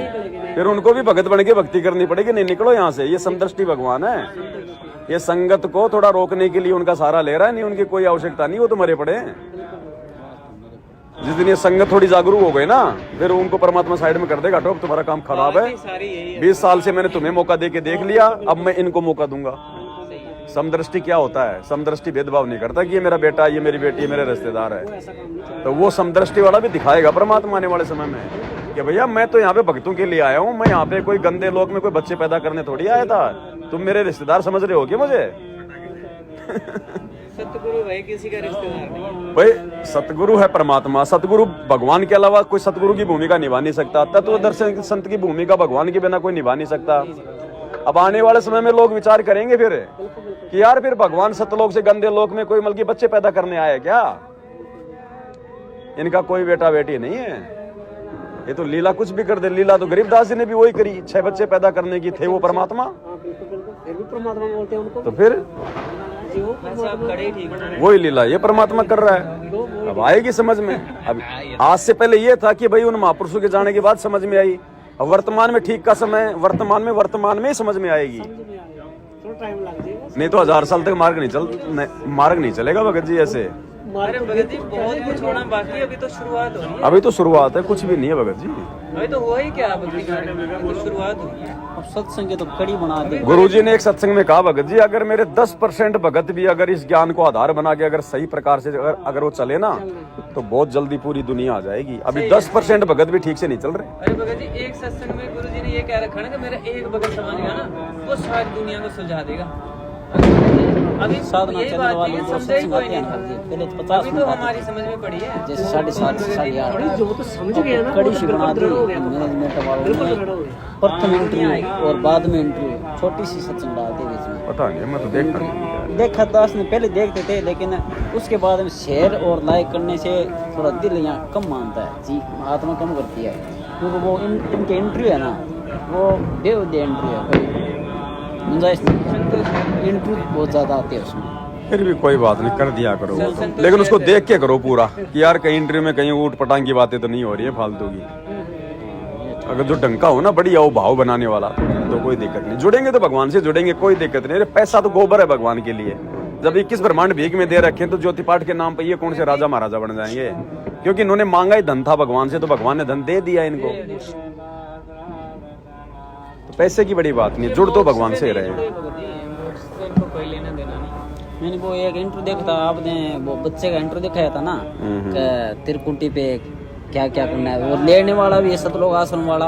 फिर उनको भी भगत बन के भक्ति करनी पड़ेगी। नहीं निकलो यहाँ से, ये समदृष्टि भगवान है। ये संगत को थोड़ा रोकने के लिए उनका सहारा ले रहा है, नहीं उनकी कोई आवश्यकता नहीं, वो तो मरे पड़े हैं। जिस दिन ये संगत थोड़ी जागरूक हो गई ना, फिर उनको परमात्मा साइड में कर देगा, टॉप तुम्हारा काम खराब है, 20 साल से मैंने तुम्हें मौका दे के देख लिया, अब मैं इनको मौका दूंगा। समदृष्टि क्या होता है? समदृष्टि भेदभाव नहीं करता कि ये मेरा बेटा, ये मेरी बेटी, ये मेरे रिश्तेदार है। तो वो समदृष्टि वाला भी दिखाएगा परमात्मा आने वाले समय में कि भैया मैं तो यहाँ पे भक्तों के लिए आया हूँ, मैं यहाँ पे कोई गंदे लोक में कोई बच्चे पैदा करने थोड़ी आया था। तुम मेरे रिश्तेदार समझ रहे हो क्या मुझे? सतगुरु भाई किसी का रिश्तेदार नहीं है भाई, सतगुरु है परमात्मा। सतगुरु भगवान के अलावा कोई सतगुरु की भूमिका निभा नहीं सकता। तत्वदर्शन संत की भूमिका भगवान के बिना कोई निभा नहीं सकता। अब आने वाले समय में लोग विचार करेंगे फिर कि यार फिर भगवान सतलोक से गंदे लोक में कोई मतलब बच्चे पैदा करने आए क्या? इनका कोई बेटा बेटी नहीं है, ये तो लीला कुछ भी कर दे। लीला तो गरीबदास जी ने भी वही करी, 6 बच्चे पैदा करने की, थे वो परमात्मा। फिर भी परमात्मा बोलते हैं उनको, तो फिर वही लीला ये परमात्मा कर रहा है। अब आएगी समझ में। अब आज से पहले ये था कि भाई उन महापुरुषों के जाने के बाद समझ में आई। अब वर्तमान में ठीक का समय, वर्तमान में ही समझ में आएगी। नहीं तो 1000 साल तक मार्ग नहीं चलेगा भगत जी ऐसे। अरे भगत जी बहुत कुछ होना बाकी है, अभी तो शुरुआत हो रही है। अभी तो शुरुआत है, कुछ भी नहीं है भगत जी। अभी तो हुआ ही क्या भक्ति कार्य में, तो शुरुआत हुई है। अब सत्संग की तो कड़ी बना दी। गुरुजी ने एक सत्संग में कहा भगत जी, अगर मेरे 10% भगत भी अगर इस ज्ञान को आधार बना के अगर सही प्रकार से अगर वो चले ना, तो बहुत जल्दी पूरी दुनिया आ जाएगी। अभी 10% भगत भी ठीक से नहीं चल रहे। अरे भगत जी एक सत्संग में गुरुजी ने ये कह रखा ना कि मेरा एक भगत समझ गया ना वो सारी दुनिया को सुलझा देगा। अभी साधना यही चैनल बात वाले है, जो समझे ही सत्संग कोई आते हैं नहीं। ना, पहले तो 50 अभी तो मिनट हमारी समझ में पड़ी है, जैसे 7:30 से 8:30 जो तो समझ गया ना कड़ी सी बना दी मैनेजमेंट वालों ने। प्रथम इंटरव्यू और बाद में इंटरव्यू, छोटी सी सत्संग डालते बीच में। पता नहीं, मैं तो देखा नहीं। देखा दास ने पहले देखते थे, लेकिन उसके बाद में शेयर और लाइक करने से थोड़ा दिल यहाँ कम मानता है जी, आत्मा कम करती है। क्योंकि वो इनके इंटरव्यू है ना, वो बेहद इंटरव्यू है, कोई गुंजाइश नहीं। इंटरव्यू बहुत ज़्यादा आते हैं उसमें। फिर भी कोई बात नहीं, कर दिया करो, लेकिन उसको देख के करो पूरा कि यार कहीं इंटरव्यू में कहीं ऊट पटांग की बातें तो नहीं हो रही है फालतू की। अगर जो डंका हो ना बढ़िया वो भाव बनाने वाला, तो कोई दिक्कत नहीं। जुड़ेंगे तो भगवान से जुड़ेंगे, कोई दिक्कत नहीं। अरे पैसा तो गोबर है भगवान के लिए। जब 21 ब्रह्मांड भीख में दे रखे तो ज्योति पाठ के नाम पे ये कौन से राजा महाराजा बन जाएंगे? क्योंकि इन्होंने मांगा ही धन था भगवान से, तो भगवान ने धन दे दिया इनको। तो पैसे की बड़ी बात नहीं, जुड़ तो भगवान से रहे। कोई लेना देना नहीं। मैंने वो एक इंटरव्यू देखा था, आपने वो बच्चे का इंटरव्यू दिखाया था ना, तिरकुटी पे क्या क्या करना है। और लेने वाला भी है सतलोक आश्रम वाला,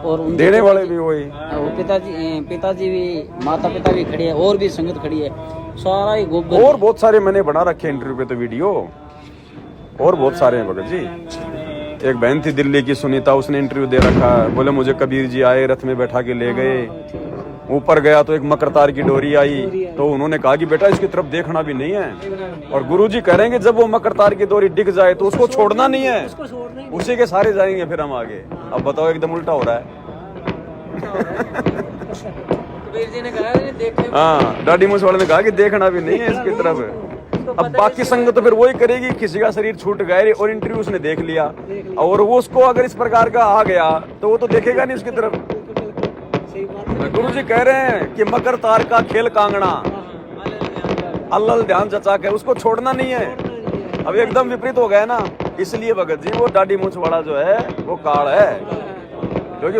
और देने वाले भी वही। वो पिताजी भी, माता पिता भी खड़ी है, और भी संगत खड़ी है, सारा ही गोबर। और बहुत सारे मैंने बना रखे इंटरव्यू पे तो वीडियो, और बहुत सारे हैं भगत जी। एक बहन थी दिल्ली की सुनीता, उसने इंटरव्यू दे रखा है। बोले मुझे कबीर जी आए, रथ में बैठा के ले गए, ऊपर गया तो एक मकर तार की डोरी आई, तो उन्होंने कहा कि बेटा इसकी तरफ देखना भी नहीं है। और गुरुजी करेंगे जब वो मकर तार की डोरी दिख जाए तो उसको छोड़ना नहीं है, उसी के सारे जाएंगे फिर हम आगे। अब बताओ, एकदम उल्टा हो रहा है। कबीर जी ने कहा देखे, हाँ, दाढ़ी मूंछ वाले ने कहा कि देखना भी नहीं है इसकी तरफ। अब बाकी संगत तो फिर वही करेगी, किसी का शरीर छूट गए और इंटरव्यू उसने देख लिया, और वो उसको अगर इस प्रकार का आ गया तो वो तो देखेगा नहीं उसकी तरफ। गुरुजी कह रहे हैं कि मकर तार का खेल कांगड़ा, अल्लल ध्यान जचा के उसको छोड़ना नहीं है। अब एकदम विपरीत हो गया ना, इसलिए भगत जी वो दाढ़ी मूंछ वाला जो है वो काल है, क्योंकि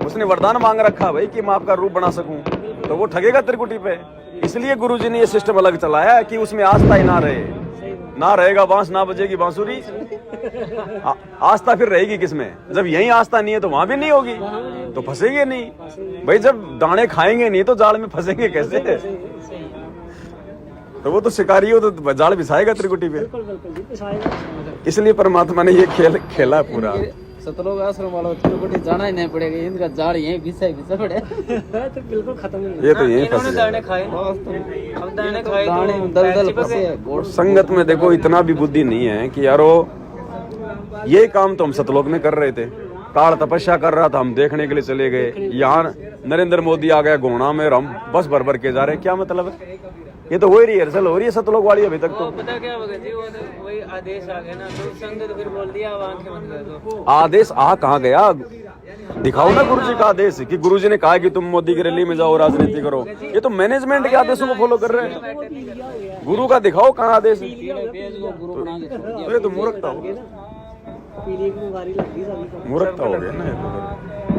उसने वरदान मांग रखा भाई कि मैं आपका रूप बना सकूं, तो वो ठगेगा त्रिकुटी पे। इसलिए गुरुजी ने ये सिस्टम अलग चलाया कि उसमें आस्था ही ना रहे। ना रहेगा बांस, ना बजेगी बांसुरी, आस्था फिर रहेगी किसमें? जब यही आस्था नहीं है तो वहां भी नहीं होगी, तो फंसेंगे नहीं भाई। जब दाने खाएंगे नहीं तो जाल में फंसेंगे कैसे? तो वो तो शिकारी हो तो जाल बिछाएगा त्रिकुटी पे। इसलिए परमात्मा ने ये खेल खेला पूरा। सतलोक आश्रम वालों को जाना ही नहीं पड़ेगा, इनका जाड़ यहीं बिछा पड़े तो बिल्कुल खत्म ही ये तो यहीं फंस इन्होंने गया। दाने खाए, अब दाने खाए दाने तो दलदल पैर फंसे चिपक गोड़ संगत में देखो इतना भी बुद्धि नहीं है कि यारो ये काम तो हम सतलोक में कर रहे थे, काल तपस्या कर रहा था, हम देखने के लिए चले गए। यहाँ नरेंद्र मोदी आ गया गोणा में और हम बस भर भर के जा रहे हैं, क्या मतलब है? ये तो हो ही रिहर्सल हो रही है सतलोक वाली अभी तक वो तो। पता क्या भगत जी, वो तो वही आदेश आ गया ना, तो संग तो फिर बोल दिया अब आंखें बंद कर दो। आदेश आ कहाँ गया? दिखाओ ना गुरुजी का आदेश कि गुरुजी ने कहा कि तुम मोदी की रैली में जाओ, राजनीति करो। ये तो मैनेजमेंट के आदेशों को फॉलो कर रहे हैं। गुरु का दिखाओ कहाँ आदेश है? गुरु बना के छोड़ दिया। तो ये तो मूर्खता हो गया, मूर्खता हो गया ना ये तो फिर।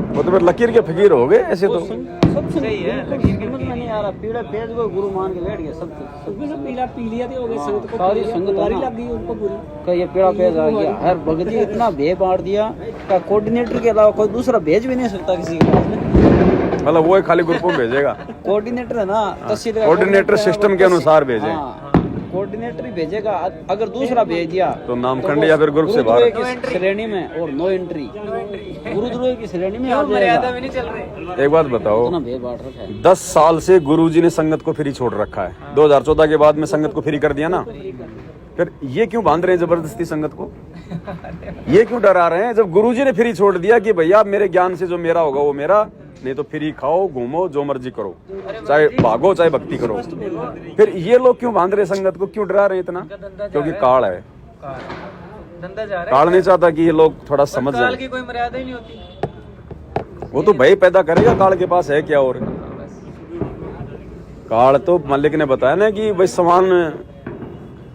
वो तो फिर लकीर के फकीर हो गए ऐसे तो। सही है, लकीर के समझ में नहीं आ रहा, पीड़ा पेज को गुरु मान के बैठ गया सब कुछ। पीला पीलिया हो गई संगत सारी संगत लग गई उनको पूरी का ये पीड़ा पेज आ गया। हर भगत जी इतना भे बांट दिया का कोऑर्डिनेटर के अलावा कोई दूसरा भेज भी नहीं सकता किसी के पास में। मतलब वो खाली ग्रुप में भेजेगा, कोऑर्डिनेटर है ना, तहसील का कोऑर्डिनेटर सिस्टम के अनुसार भेजे हाँ, कोऑर्डिनेटर ही भेजेगा। अगर दूसरा भेज दिया तो नामखंड या फिर ग्रुप से बाहर। गुरुद्रोह की श्रेणी में और नो एंट्री, गुरुद्रोह की श्रेणी में आ मर्यादा जाएगा। भी नहीं चल रही। एक बात बताओ, इतना भे बांट रखा है। 10 साल से गुरुजी ने संगत को फ्री छोड़ रखा है। 2014 के बाद में संगत को फ्री कर दिया ना, फिर ये क्यों बांध रहे हैं जबरदस्ती संगत को? ये क्यों डरा रहे हैं जब गुरुजी ने फ्री छोड़ दिया कि भैया मेरे ज्ञान से जो मेरा होगा वो मेरा, नहीं तो फ्री खाओ घूमो जो मर्जी करो, चाहे भागो चाहे भक्ति करो। फिर ये लोग क्यों बांध रहे संगत को, क्यों डरा रहे इतना? क्योंकि काल है, धंधा जा रहा है। काल नहीं चाहता कि ये लोग थोड़ा समझ काल जाए। की कोई मर्यादा ही नहीं होती। वो तो भय पैदा करेगा, काल के पास है क्या? और काल तो मालिक ने बताया ना कि भाई समान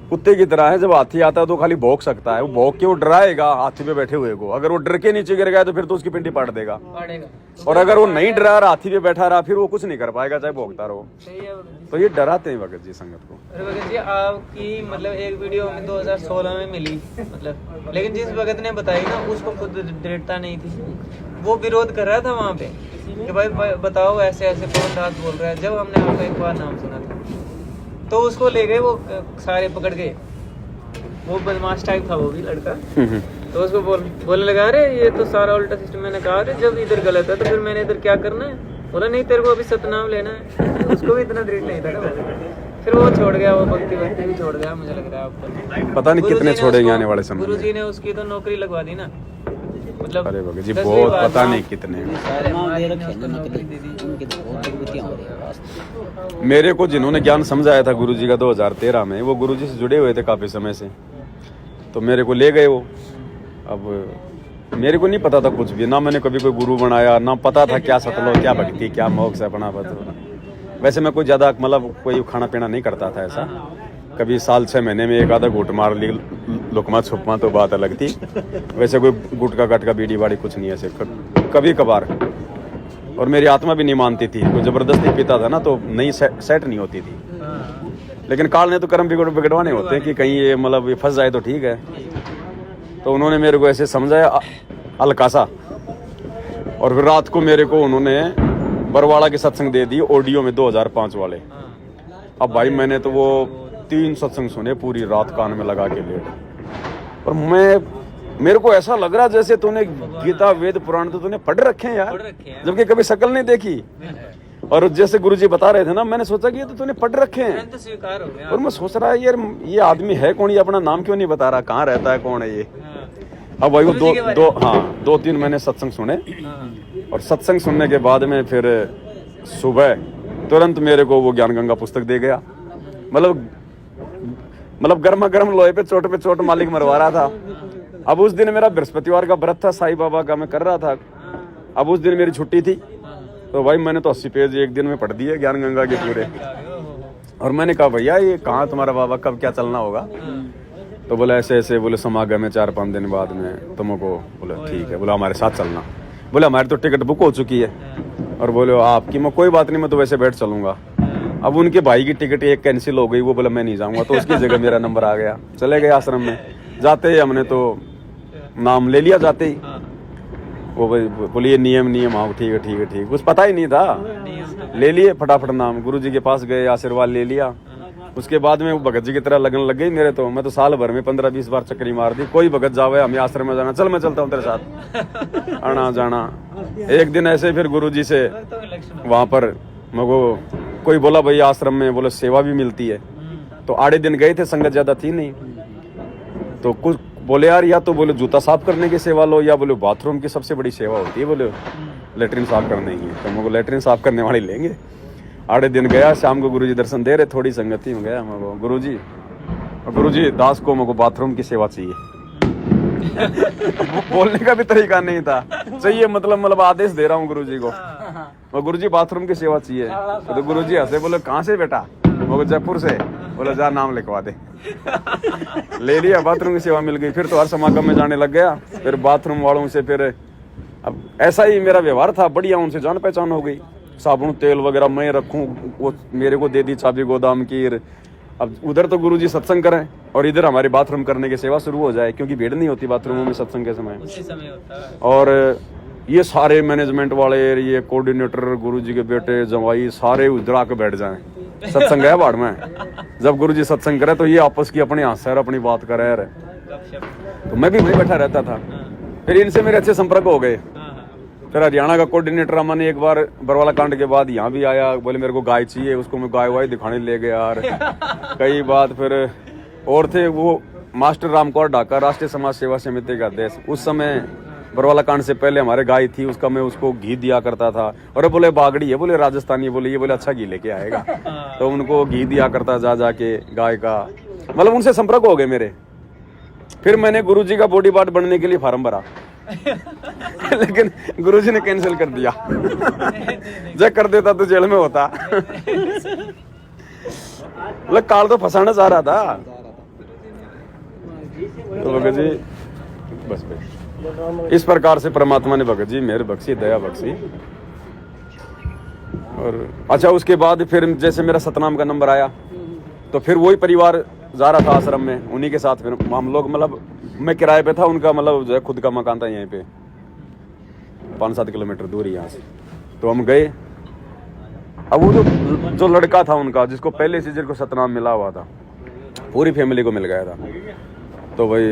कुत्ते की तरह है, जब हाथी आता है तो खाली भौंक सकता है, वो भौंक के वो डराएगा हाथी पे बैठे हुए को। अगर वो डर के नीचे गिर गया तो फिर तो उसकी पिंडी पाट देगा, पड़ेगा। और अगर वो नहीं डरा रहा हाथी पे बैठा रहा फिर वो कुछ नहीं कर पाएगा चाहे भौंकता रहो। सही है भगत जी। तो ये डराते हैं भगत जी संगत को। अरे भगत जी आपकी मतलब एक वीडियो में 2016 में मिली, मतलब लेकिन जिस भगत ने बताई ना उसको खुद दृढ़ता नहीं थी, वो विरोध कर रहा था वहाँ पे कि भाई बताओ ऐसे ऐसे कौन रात बोल रहा है। जब हमने आपका एक बार नाम सुना था तो उसको ले गए, वो सारे पकड़ गए। वो बदमाश टाइप था वो भी लड़का, तो उसको बोलने लगा अरे ये तो सारा उल्टा सिस्टम। मैंने कहा अरे जब इधर गलत है तो फिर मैंने इधर क्या करना है? बोला नहीं तेरे को अभी सतनाम लेना है। उसको भी इतना दृढ़ नहीं था। फिर वो छोड़ गया, वो भक्ति भी छोड़ गया। मुझे लग रहा है आपको पता नहीं कितने छोड़ेंगे आने वाले समय में। गुरुजी ने उसकी तो नौकरी लगवा दी ना, मतलब अरे भगत जी 10वीं बहुत बार पता नाम- नहीं कितने। सारे नाम दे रखे हैं जो नकली, उनकी तो बहुत दुर्गतियां हो रही है वास्तव में। मेरे को जिन्होंने ज्ञान समझाया था गुरुजी का 2013 में, वो गुरुजी से जुड़े हुए थे काफी समय से, तो मेरे को ले गए वो। अब मेरे को नहीं पता था कुछ भी, ना मैंने कभी कोई गुरु बनाया, ना पता था क्या सतलोक, क्या भक्ति, क्या मोक्ष है, अपना पता। वैसे मैं कोई ज्यादा मतलब कोई खाना पीना नहीं करता था ऐसा, कभी साल 6 महीने में एक आधा घूट मार ली लुकमा छुपमा तो बात अलग थी। वैसे कोई गुटका गटका बीड़ी बाड़ी कुछ नहीं ऐसे, कभी कभार। और मेरी आत्मा भी नहीं मानती थी, कोई जबरदस्ती पीता था ना तो नहीं सेट नहीं होती थी। लेकिन काल ने तो कर्म बिगड़वाने होते हैं कि कहीं ये मतलब ये फंस जाए तो ठीक है। तो उन्होंने मेरे को ऐसे समझाया अलकासा, और फिर रात को मेरे को उन्होंने बरवाड़ा के सत्संग दे दी ऑडियो में 2005 वाले। अब भाई मैंने तो वो 3 सत्संग सुने पूरी रात कान में लगा के लेट। और मेरे को ऐसा लग रहा जैसे तूने गीता वेद पुराण तो तूने पढ़ रखे हैं यार, जबकि कभी शक्ल नहीं देखी। और जैसे गुरुजी बता रहे थे ना, मैंने सोचा कि ये तो तूने पढ़ रखे हैं। तो स्वीकार हो गया। और मैं सोच रहा यार ये आदमी है कौन, ये अपना नाम क्यों नहीं बता रहा, कहाँ रहता है, कौन है ये। अब भाई वो दो तीन मैंने सत्संग सुने, और सत्संग सुनने के बाद में फिर सुबह तुरंत मेरे को वो ज्ञान गंगा पुस्तक दे गया। मतलब गर्मा गर्म लोहे पे चोट मालिक मरवा रहा था। अब उस दिन मेरा बृहस्पतिवार का व्रत था, साईं बाबा का मैं कर रहा था। अब उस दिन मेरी छुट्टी थी, तो भाई मैंने तो 80 पेज एक दिन में पढ़ दिए ज्ञान गंगा के पूरे। और मैंने कहा भैया ये कहाँ तुम्हारा बाबा, कब क्या चलना होगा? तो बोला ऐसे ऐसे, बोले समागम है 4-5 दिन बाद में तुमको। बोले ठीक है, बोला हमारे साथ चलना। बोले हमारी तो टिकट बुक हो चुकी है। और बोले आपकी? मैं कोई बात नहीं, मैं तो वैसे बैठ चलूंगा। अब उनके भाई की टिकट एक कैंसिल हो गई, वो बोला मैं नहीं जाऊंगा, तो उसकी जगह मेरा नंबर आ गया। चले गए आश्रम में। जाते ही हमने तो नाम ले लिया, जाते ही वो बोलिए नियम। हाँ ठीक है कुछ पता ही नहीं था, ले लिए फटाफट नाम। गुरुजी के पास गए, आशीर्वाद ले लिया। उसके बाद में वो भगत जी की तरह लगने लग गई मेरे। तो मैं तो साल भर में 15-20 बार चक्करी मार दी। कोई भगत जावे हमें आश्रम में जाना, चल मैं चलता हूँ तेरे साथ, आना जाना। एक दिन ऐसे फिर गुरुजी से वहाँ पर मगो कोई बोला भाई आश्रम में बोले सेवा भी मिलती है। तो आधे दिन गए थे, संगत ज्यादा थी नहीं, तो कुछ बोले यार या तो बोले जूता साफ करने की सेवा लो या बोले बाथरूम की सबसे बड़ी सेवा होती है बोले लेटरिन साफ करने की। तो मुझे लेटरिन साफ करने वाले लेंगे। आधे दिन गया, शाम को गुरुजी दर्शन दे रहे, थोड़ी संगति में गया मैं गुरुजी दास को मुझको बाथरूम की सेवा चाहिए। बोलने का भी तरीका नहीं था, चाहिए मतलब आदेश दे रहा हूँ गुरुजी को, और गुरुजी बाथरूम की सेवा चाहिए। तो गुरुजी हंसे, बोले कहाँ से बेटा? वो जयपुर से। बोले जा नाम लिखवा दे। ले लिया, बाथरूम की सेवा मिल गई। फिर तो हर समागम में जाने लग गया। फिर बाथरूम वालों से फिर अब ऐसा ही मेरा व्यवहार था, बढ़िया उनसे जान पहचान हो गई। साबुन तेल वगैरह मैं रखूं, वो मेरे को दे दी चाबी गोदाम की। अब उधर तो गुरुजी सत्संग करें और इधर हमारी बाथरूम करने की सेवा शुरू हो जाए, क्योंकि भीड़ नहीं होती बाथरूमों में सत्संग के समय। उसी समय होता है। और ये सारे मैनेजमेंट वाले, ये कोऑर्डिनेटर, गुरुजी के बेटे जवाई सारे उधर आके बैठ जाएं। सत्संग है बाढ़ में, जब गुरुजी सत्संग करे तो ये आपस की अपनी हंसर अपनी बात करे। तो मैं भी वहीं बैठा रहता था। फिर इनसे मेरे अच्छे संपर्क हो गए। फिर हरियाणा का कोऑर्डिनेटर अमन एक बार बरवाला कांड के बाद यहाँ भी आया, बोले मेरे को गाय चाहिए, उसको मैं गाय वाय दिखाने ले गया यार। कई बात फिर और थे वो मास्टर रामकौर ढाका, राष्ट्रीय समाज सेवा समिति का अध्यक्ष। उस समय बरवाला कांड से पहले हमारे गाय थी, उसका मैं उसको घी दिया करता था। और बोले बागड़ी है, बोले राजस्थानी, बोले ये बोले अच्छा घी लेके आएगा। तो उनको घी दिया करता जा जाके गाय का, मतलब उनसे संपर्क हो गए मेरे। फिर मैंने गुरुजी का बॉडी गार्ड बनने के लिए फार्म भरा। लेकिन गुरुजी ने कैंसिल कर दिया। जब कर देता तो जेल में होता। मतलब काल तो फंसाना चाह रहा था। तो भगत जी बस इस प्रकार से परमात्मा ने भगत जी मेहर बख्शी, दया बख्शी। और अच्छा उसके बाद फिर जैसे मेरा सतनाम का नंबर आया तो फिर वही परिवार जा रहा था आश्रम में, उन्हीं के साथ फिर हम लोग, मतलब मैं किराए पे था, उनका मतलब जो है खुद का मकान था यहीं पे 5-7 किलोमीटर दूर यहाँ से। तो हम गए। अब वो जो लड़का था उनका, जिसको पहले से जिसको सतनाम मिला हुआ था, पूरी फैमिली को मिल गया था। तो भाई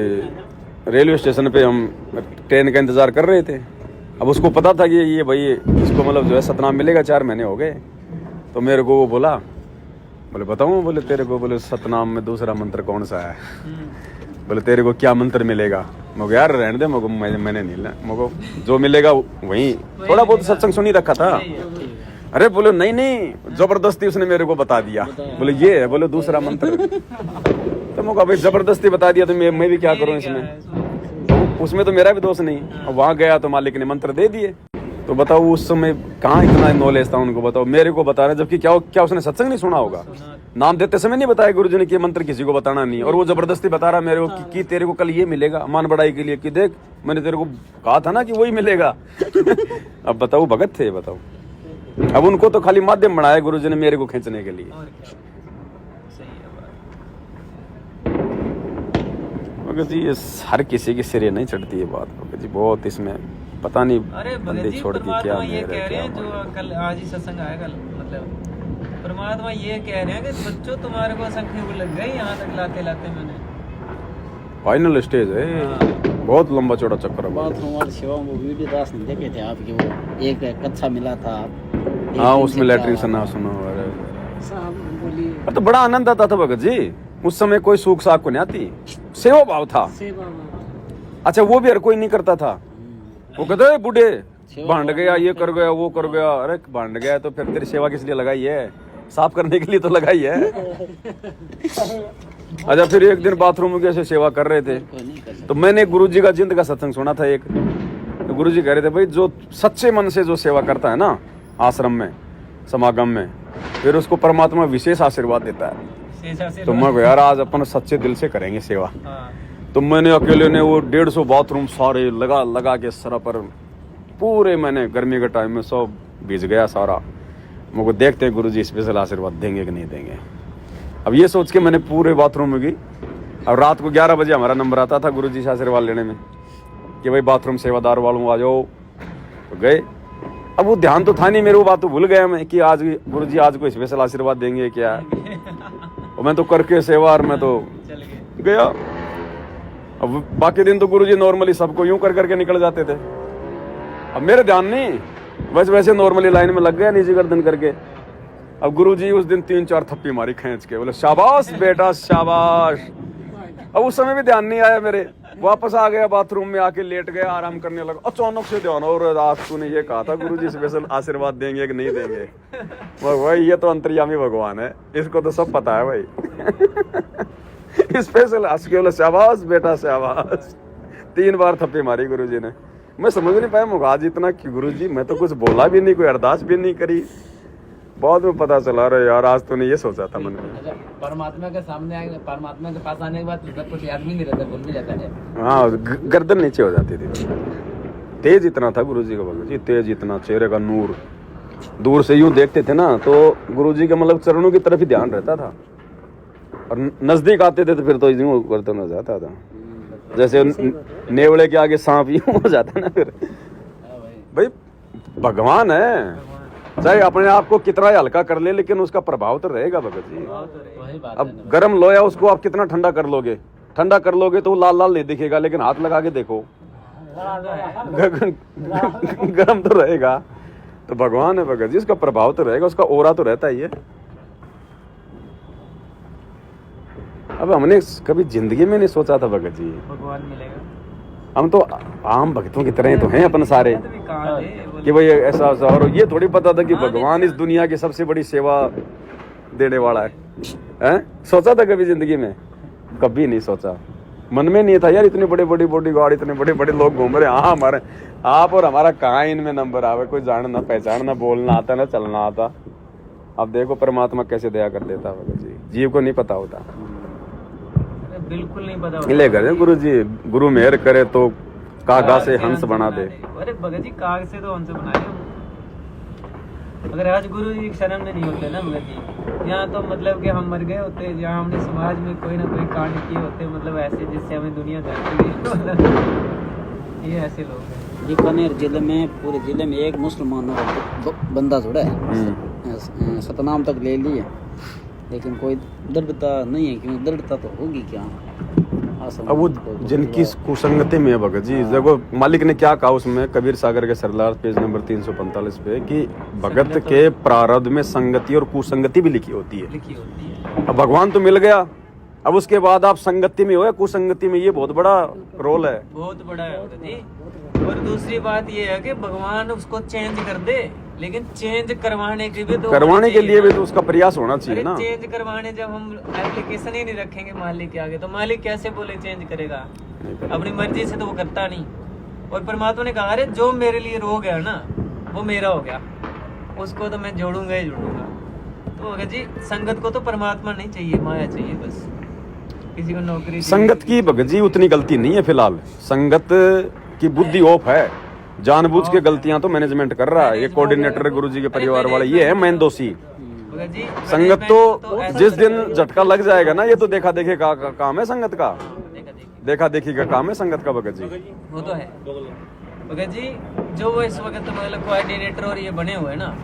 रेलवे स्टेशन पे हम ट्रेन का इंतजार कर रहे थे। अब उसको पता था कि ये भाई इसको मतलब जो है सतनाम मिलेगा, 4 महीने हो गए। तो मेरे को वो बोला, बोले बताऊँ? बोले तेरे को, बोले सतनाम में दूसरा मंत्र कौन सा है? बोले तेरे को क्या मंत्र मिलेगा? मगर यार रहने दे, मगर मैंने नहीं लेना, मगर जो मिलेगा वही। थोड़ा बहुत सत्संग सुनी रखा था। अरे बोले नहीं, जबरदस्ती उसने मेरे को बता दिया। बोले ये है, बोले दूसरा मंत्र। तो मगर भाई जबरदस्ती बता दिया तो मैं भी क्या करूँ इसमें? तो उसमें तो मेरा भी दोष नहीं। अब वहाँ गया तो मालिक ने मंत्र दे दिए। तो बताओ उस समय कहाँ इतना नॉलेज था उनको, बताओ मेरे को बता रहे, जबकि क्या उसने सत्संग नहीं सुना होगा? नाम देते समय नहीं बताया गुरुजी ने कि मंत्र किसी को बताना नहीं, और वो जबरदस्ती बता रहा मेरे को कि तेरे को कल ये मिलेगा, मान बढ़ाई के लिए कि देख मैंने तेरे को कहा था ना कि वही मिलेगा। अब बताओ भगत थे, बताओ। अब उनको तो खाली माध्यम बनाया गुरुजी ने मेरे को खींचने के लिए। भगत जी ये हर किसी की सिरे नहीं चढ़ती है बात। भगत जी बहुत इसमें पता नहीं बंदे छोड़ के क्या ये कह रहे हैं, जो कल आज ही सत्संग आया कल, मतलब परमात्मा ये कह रहे हैं कि बच्चों तुम्हारे को संख्या लग गई यहाँ तक लाते मैंने। फाइनल स्टेज है, बहुत लंबा चौड़ा चक्कर है। बाथरूम वाली सेवाओं को वीडियो दास नहीं देखे थे आपकी, वो एक कच्चा मिला था। हाँ उसमें लैटरिन सुना तो बड़ा आनंद आता था भगत जी। उस समय कोई सूख साख को नहीं आती, सेवा भाव था। अच्छा वो भी हर कोई नहीं करता था। वो कहते बूढ़े भांड गया, ये कर गया, वो कर गया। अरे भांड गया तो फिर तेरी सेवा किस लिए लगाई है? साफ करने के लिए तो लगाई है। अच्छा फिर एक दिन बाथरूम में कैसे सेवा कर रहे थे तो मैंने गुरुजी का जिंद का सत्संग सुना था एक। तो गुरुजी कह रहे थे भाई जो सच्चे मन से जो सेवा करता है ना आश्रम में समागम में, फिर उसको परमात्मा विशेष आशीर्वाद देता है। तो मैं यार आज अपन सच्चे दिल से करेंगे सेवा। तो मैंने अकेले ने वो 150 बाथरूम सारे लगा के सरा पर पूरे, मैंने गर्मी के टाइम में सब भीज गया सारा। मुझको देखते हैं गुरुजी स्पेशल आशीर्वाद देंगे कि नहीं देंगे। अब ये सोच के मैंने पूरे बाथरूम में गई। अब रात को 11 बजे हमारा नंबर आता था गुरुजी से आशीर्वाद लेने में कि भाई बाथरूम सेवादार वालों आ जाओ। तो गए। अब वो ध्यान तो था नहीं मेरे, वो बात तो भूल गया मैं कि आज गुरुजी आज कोई स्पेशल आशीर्वाद देंगे क्या। और मैं तो करके सेवा और मैं तो चल गए। गया। अब बाकी दिन तो गुरुजी नॉर्मली सबको यूं कर करके निकल जाते थे। अब मेरे ध्यान नहीं, वैसे वैसे नॉर्मली लाइन में लग गया नीचे गर्दन करके। अब गुरुजी उस दिन 3-4 थप्पी मारी खींच के, बोले शाबाश बेटा शाबाश। अब उस समय भी ध्यान नहीं आया मेरे, वापस आ गया बाथरूम में, आके लेट गया, आराम करने लगा। अचानक से ध्यान, और आज तूने ये कहा था गुरुजी स्पेशल आशीर्वाद देंगे कि नहीं देंगे। भाई ये तो अंतर्यामी भगवान है, इसको तो सब पता है भाई। स्पेशल हंस के बोले शाबाश बेटा शाबाश। 3 बार थप्पी मारी गुरुजी ने। मैं समझ नहीं पाया मुगाज इतना कि गुरुजी मैं तो कुछ बोला भी नहीं, कोई अरदास भी नहीं करी। बाद में पता चला रहा यार आज तूने ये सोचा था मन में। अच्छा, परमात्मा के सामने आए, परमात्मा के पास आने के बाद सब कुछ याद भी नहीं रहता, भूल भी जाता है। हाँ, गर्दन नीचे हो जाती थी। तेज इतना था गुरुजी का भगत जी, तेज इतना, चेहरे का नूर। दूर से यूं देखते थे ना तो गुरुजी के मतलब चरणों की तरफ ही ध्यान रहता था, और नजदीक आते थे तो फिर तो यूं गर्दन हो जाता था, जैसे नेवले के आगे सांप यूं हो जाता ना। फिर भाई भगवान है, चाहे अपने आप को कितना हल्का कर ले लेकिन उसका प्रभाव तो रहेगा भगत जी। वही बात है अब ना। गर्म लोया उसको आप कितना ठंडा कर लोगे, ठंडा कर लोगे तो वो लाल लाल नहीं दिखेगा, लेकिन हाथ लगा के देखो गर्म तो रहेगा। तो भगवान है भगत जी, उसका प्रभाव तो रहेगा, उसका ओरा तो रहता ही है। अब हमने कभी जिंदगी में नहीं सोचा था भगत जी भगवान मिलेगा। हम तो आम भक्तों की तरह ही तो हैं अपन सारे, तो भी कहाँ थे, कि भाई ऐसा ऐसा। और ये थोड़ी पता था कि भगवान इस दुनिया की सबसे बड़ी सेवा देने वाला है? सोचा था कभी जिंदगी में? कभी नहीं सोचा, मन में नहीं था यार। इतने बड़े बड़ी बॉडी गार्ड, इतने बड़े बड़े लोग घूम रहे। हाँ, हमारे आप और हमारा कहाँ इनमें नंबर आवे, कोई जानना पहचानना बोलना आता ना चलना आता। अब देखो परमात्मा कैसे दया कर देता भगत जी, जीव को नहीं पता होता। बिल्कुल नहीं पता। ले गए गुरु जी, गुरु मेहर करे तो कागा से हंस बना दे। अरे भगत जी काग से तो हंस बना दे। अगर आज गुरु जी शरण में नहीं होते ना भगत जी, यहाँ तो मतलब कि हम मर गए होते, जहाँ हमने समाज में कोई ना कोई कांड किए होते, मतलब ऐसे जिससे हमें दुनिया जानती है। ये ऐसे लोग हैं। बीकानेर जिले में, पूरे जिले में एक मुसलमानों का बंदा जुड़ा है, सतनाम तक ले लिए, लेकिन कोई दृढ़ता नहीं है। क्यों दृढ़ता तो होगी क्या? अब वो जिनकी कुसंगति में है भगत जी, देखो मालिक ने क्या कहा उसमें, कबीर सागर के सरलार पेज नंबर 345 पे, कि भगत के प्रारब्ध में संगति और कुसंगति भी लिखी होती है। अब भगवान तो मिल गया, अब उसके बाद आप संगति में हो या कुसंगति में, ये बहुत बड़ा रोल है, बहुत बड़ा है भगत जी। और दूसरी बात ये है कि भगवान उसको चेंज कर दे, लेकिन चेंज करवाने के भी तो करवाने के लिए भी तो उसका प्रयास होना चाहिए ना। चेंज करवाने जब हम एप्लीकेशन ही नहीं रखेंगे मालिक के आगे, तो मालिक कैसे बोले चेंज करेगा? अपनी मर्जी से तो वो करता नहीं। और परमात्मा ने कहा, अरे जो मेरे लिए रो गया ना वो मेरा हो गया, उसको तो मैं जोड़ूंगा ही जोड़ूंगा। तो भगत जी संगत को तो परमात्मा नहीं चाहिए, माया चाहिए बस। किसी को नौकरी, संगत की भगत जी उतनी गलती नहीं है फिलहाल, संगत की बुद्धि ऑफ है, जानबूझ के गलतियां तो मैनेजमेंट कर रहा है। ये कोऑर्डिनेटर गुरुजी के परिवार वाले, ये है मेन दोषी। संगत तो जिस दिन झटका लग जाएगा ना, ये तो देखा देखी का काम है संगत का, देखा देखी का काम है संगत का भगत जी। वो तो है भगत जी, जो वो इस वक्त मतलब कोऑर्डिनेटर और ये बने हुए ना,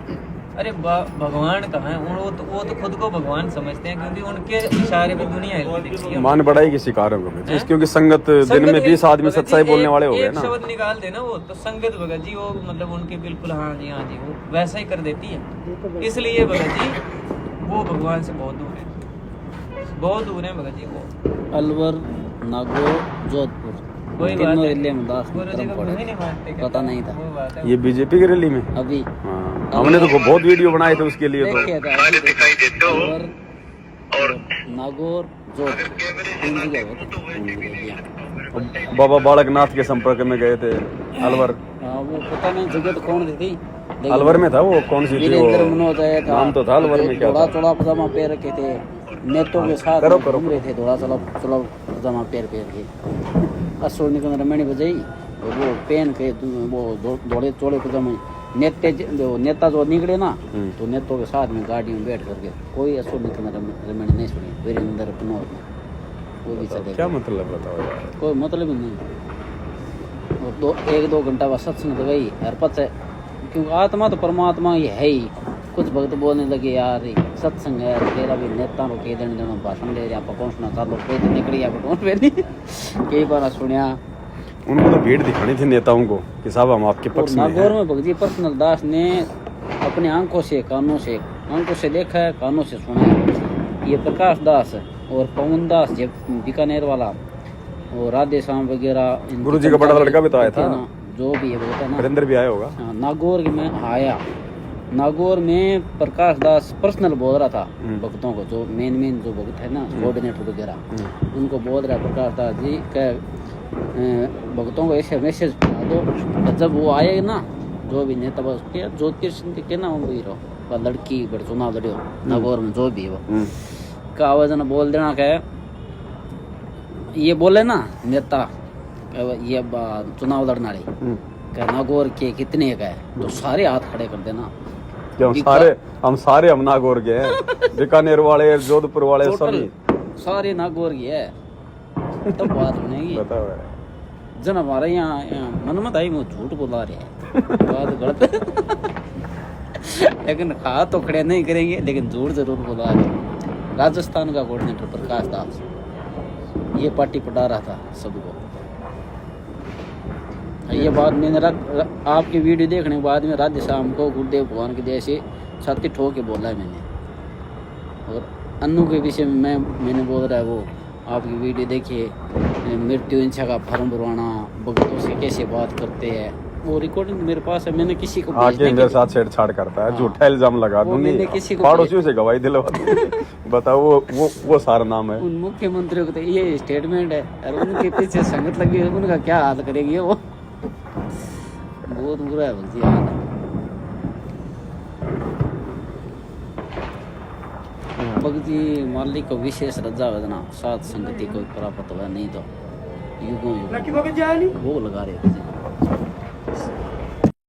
अरे भगवान कहाँ है? वो तो खुद को भगवान समझते हैं, क्योंकि उनके इशारे पे दुनिया हिलती दिखती है। मान बढ़ाई की शिकार है भगत जी, क्योंकि संगत दिन में 20 आदमी सच्चाई बोलने वाले हो गए ना। शब्द निकाल देना वो तो संगत भगत जी, वो मतलब उनके बिल्कुल हाँ जी वो वैसा ही कर देती है। इसलिए भगत जी वो भगवान से बहुत दूर है, बहुत दूर है भगत जी वो। अलवर, नागौर, जोधपुर, तीनों रैली में पता नहीं था। ये बीजेपी की रैली में अभी हमने तो बहुत वीडियो बनाए थे उसके लिए, तो और नागौर, जोधपुर, 3 जगह होती। बाबा बालकनाथ के संपर्क में गए थे अलवर। वो पता नहीं जगह तो कौन थी, अलवर में था वो, कौन सी थी वो, मनोज आया था, नाम तो था अलवर में, क्या थोड़ा थोड़ा पजामा पहन रखे थे, नेतों के साथ घूम रहे थे, थोड़ा थोड़ा पजामा पहन के। असोल निकल रमणी बजाई, वो पहन के वो धोड़े चोड़े पजामे नेता जो निकले ना, तो नेतों के साथ में गाड़ी में बैठ करके कोई असोल निकल रमणी नहीं सुनी, वीरेंद्र पनौर कोई भी चले। क्या मतलब बताओ यार? कोई मतलब ही नहीं। और 1-2 घंटा बाद सत्संग तो गई हर पत है, क्योंकि आत्मा तो परमात्मा ही है ही, कुछ भक्त बोलने लगे यार सत्संग है तेरा भी नेता के देने भाषण दे रहा पहुंचना चालो कोई तो निकली आप पहुंच पे नहीं कई बार सुनिया उनको तो भीड़ दिखानी थी नेताओं को कि साहब हम आपके पक्ष में नागौर हैं। में भगत जी पर्सनल दास ने अपने आंखों से देखा है कानों से सुना है। ये प्रकाश दास और पवन दास जब बीकानेर वाला और राधे श्याम वगैरह गुरु जी का बड़ा लड़का भी तो आया था, जो भी है बोलता है ना वीरेंद्र भी आया होगा। हाँ, नागौर में आया। नागौर में प्रकाश दास पर्सनल बोल रहा था भक्तों को, जो मेन जो भक्त है ना कोऑर्डिनेटर वगैरह उनको बोल रहा है प्रकाश दास जी के भक्तों को ऐसे मैसेज बना दो जब वो आए ना जो भी नेता बस के ज्योतिष सिंह के ना वो लड़की बड़े चुनाव लड़ियो नागौर में जो भी है वो का आवाज ना बोल देना क्या ये बोले ना नेता ये चुनाव लड़ना रही नागौर के कितने का है तो सारे हाथ खड़े कर देना हम सारे हम नागौर के हैं बीकानेर वाले जोधपुर वाले सभी सारे नागौर की है तब बात बनेगी। जन हमारे यहाँ मन मत आई झूठ बोला रहे हैं बात गलत लेकिन खा तो खड़े नहीं करेंगे लेकिन झूठ जरूर बोला रहे। राजस्थान का कोऑर्डिनेटर प्रकाश दास ये पार्टी पटा रहा था सबको। ये बात मैंने आपकी वीडियो देखने के बाद में राधे श्याम को गुरुदेव भगवान के दया से छाती ठोक के बोला है मैंने। और अन्नू के विषय में मैंने बोल रहा है वो आपकी वीडियो देखिए मृत्यु इच्छा का फॉर्म भरवाना भक्तों से कैसे बात करते हैं वो रिकॉर्डिंग मेरे पास है। मैंने किसी को आगे मेरे साथ छेड़छाड़ करता है झूठा इल्जाम लगा दूंगी पड़ोसियों से गवाही दिलवा बताओ वो सारा नाम है। उन मुख्यमंत्रियों को तो ये स्टेटमेंट है और उनके पीछे संगत लगी है उनका क्या हाल करेगी वो बहुत बुरा है भक्ति हाल। भक्ति मालिक को विशेष रजा वेदना सात संगति को प्राप्त हुआ नहीं तो युगों युग वो लगा रहे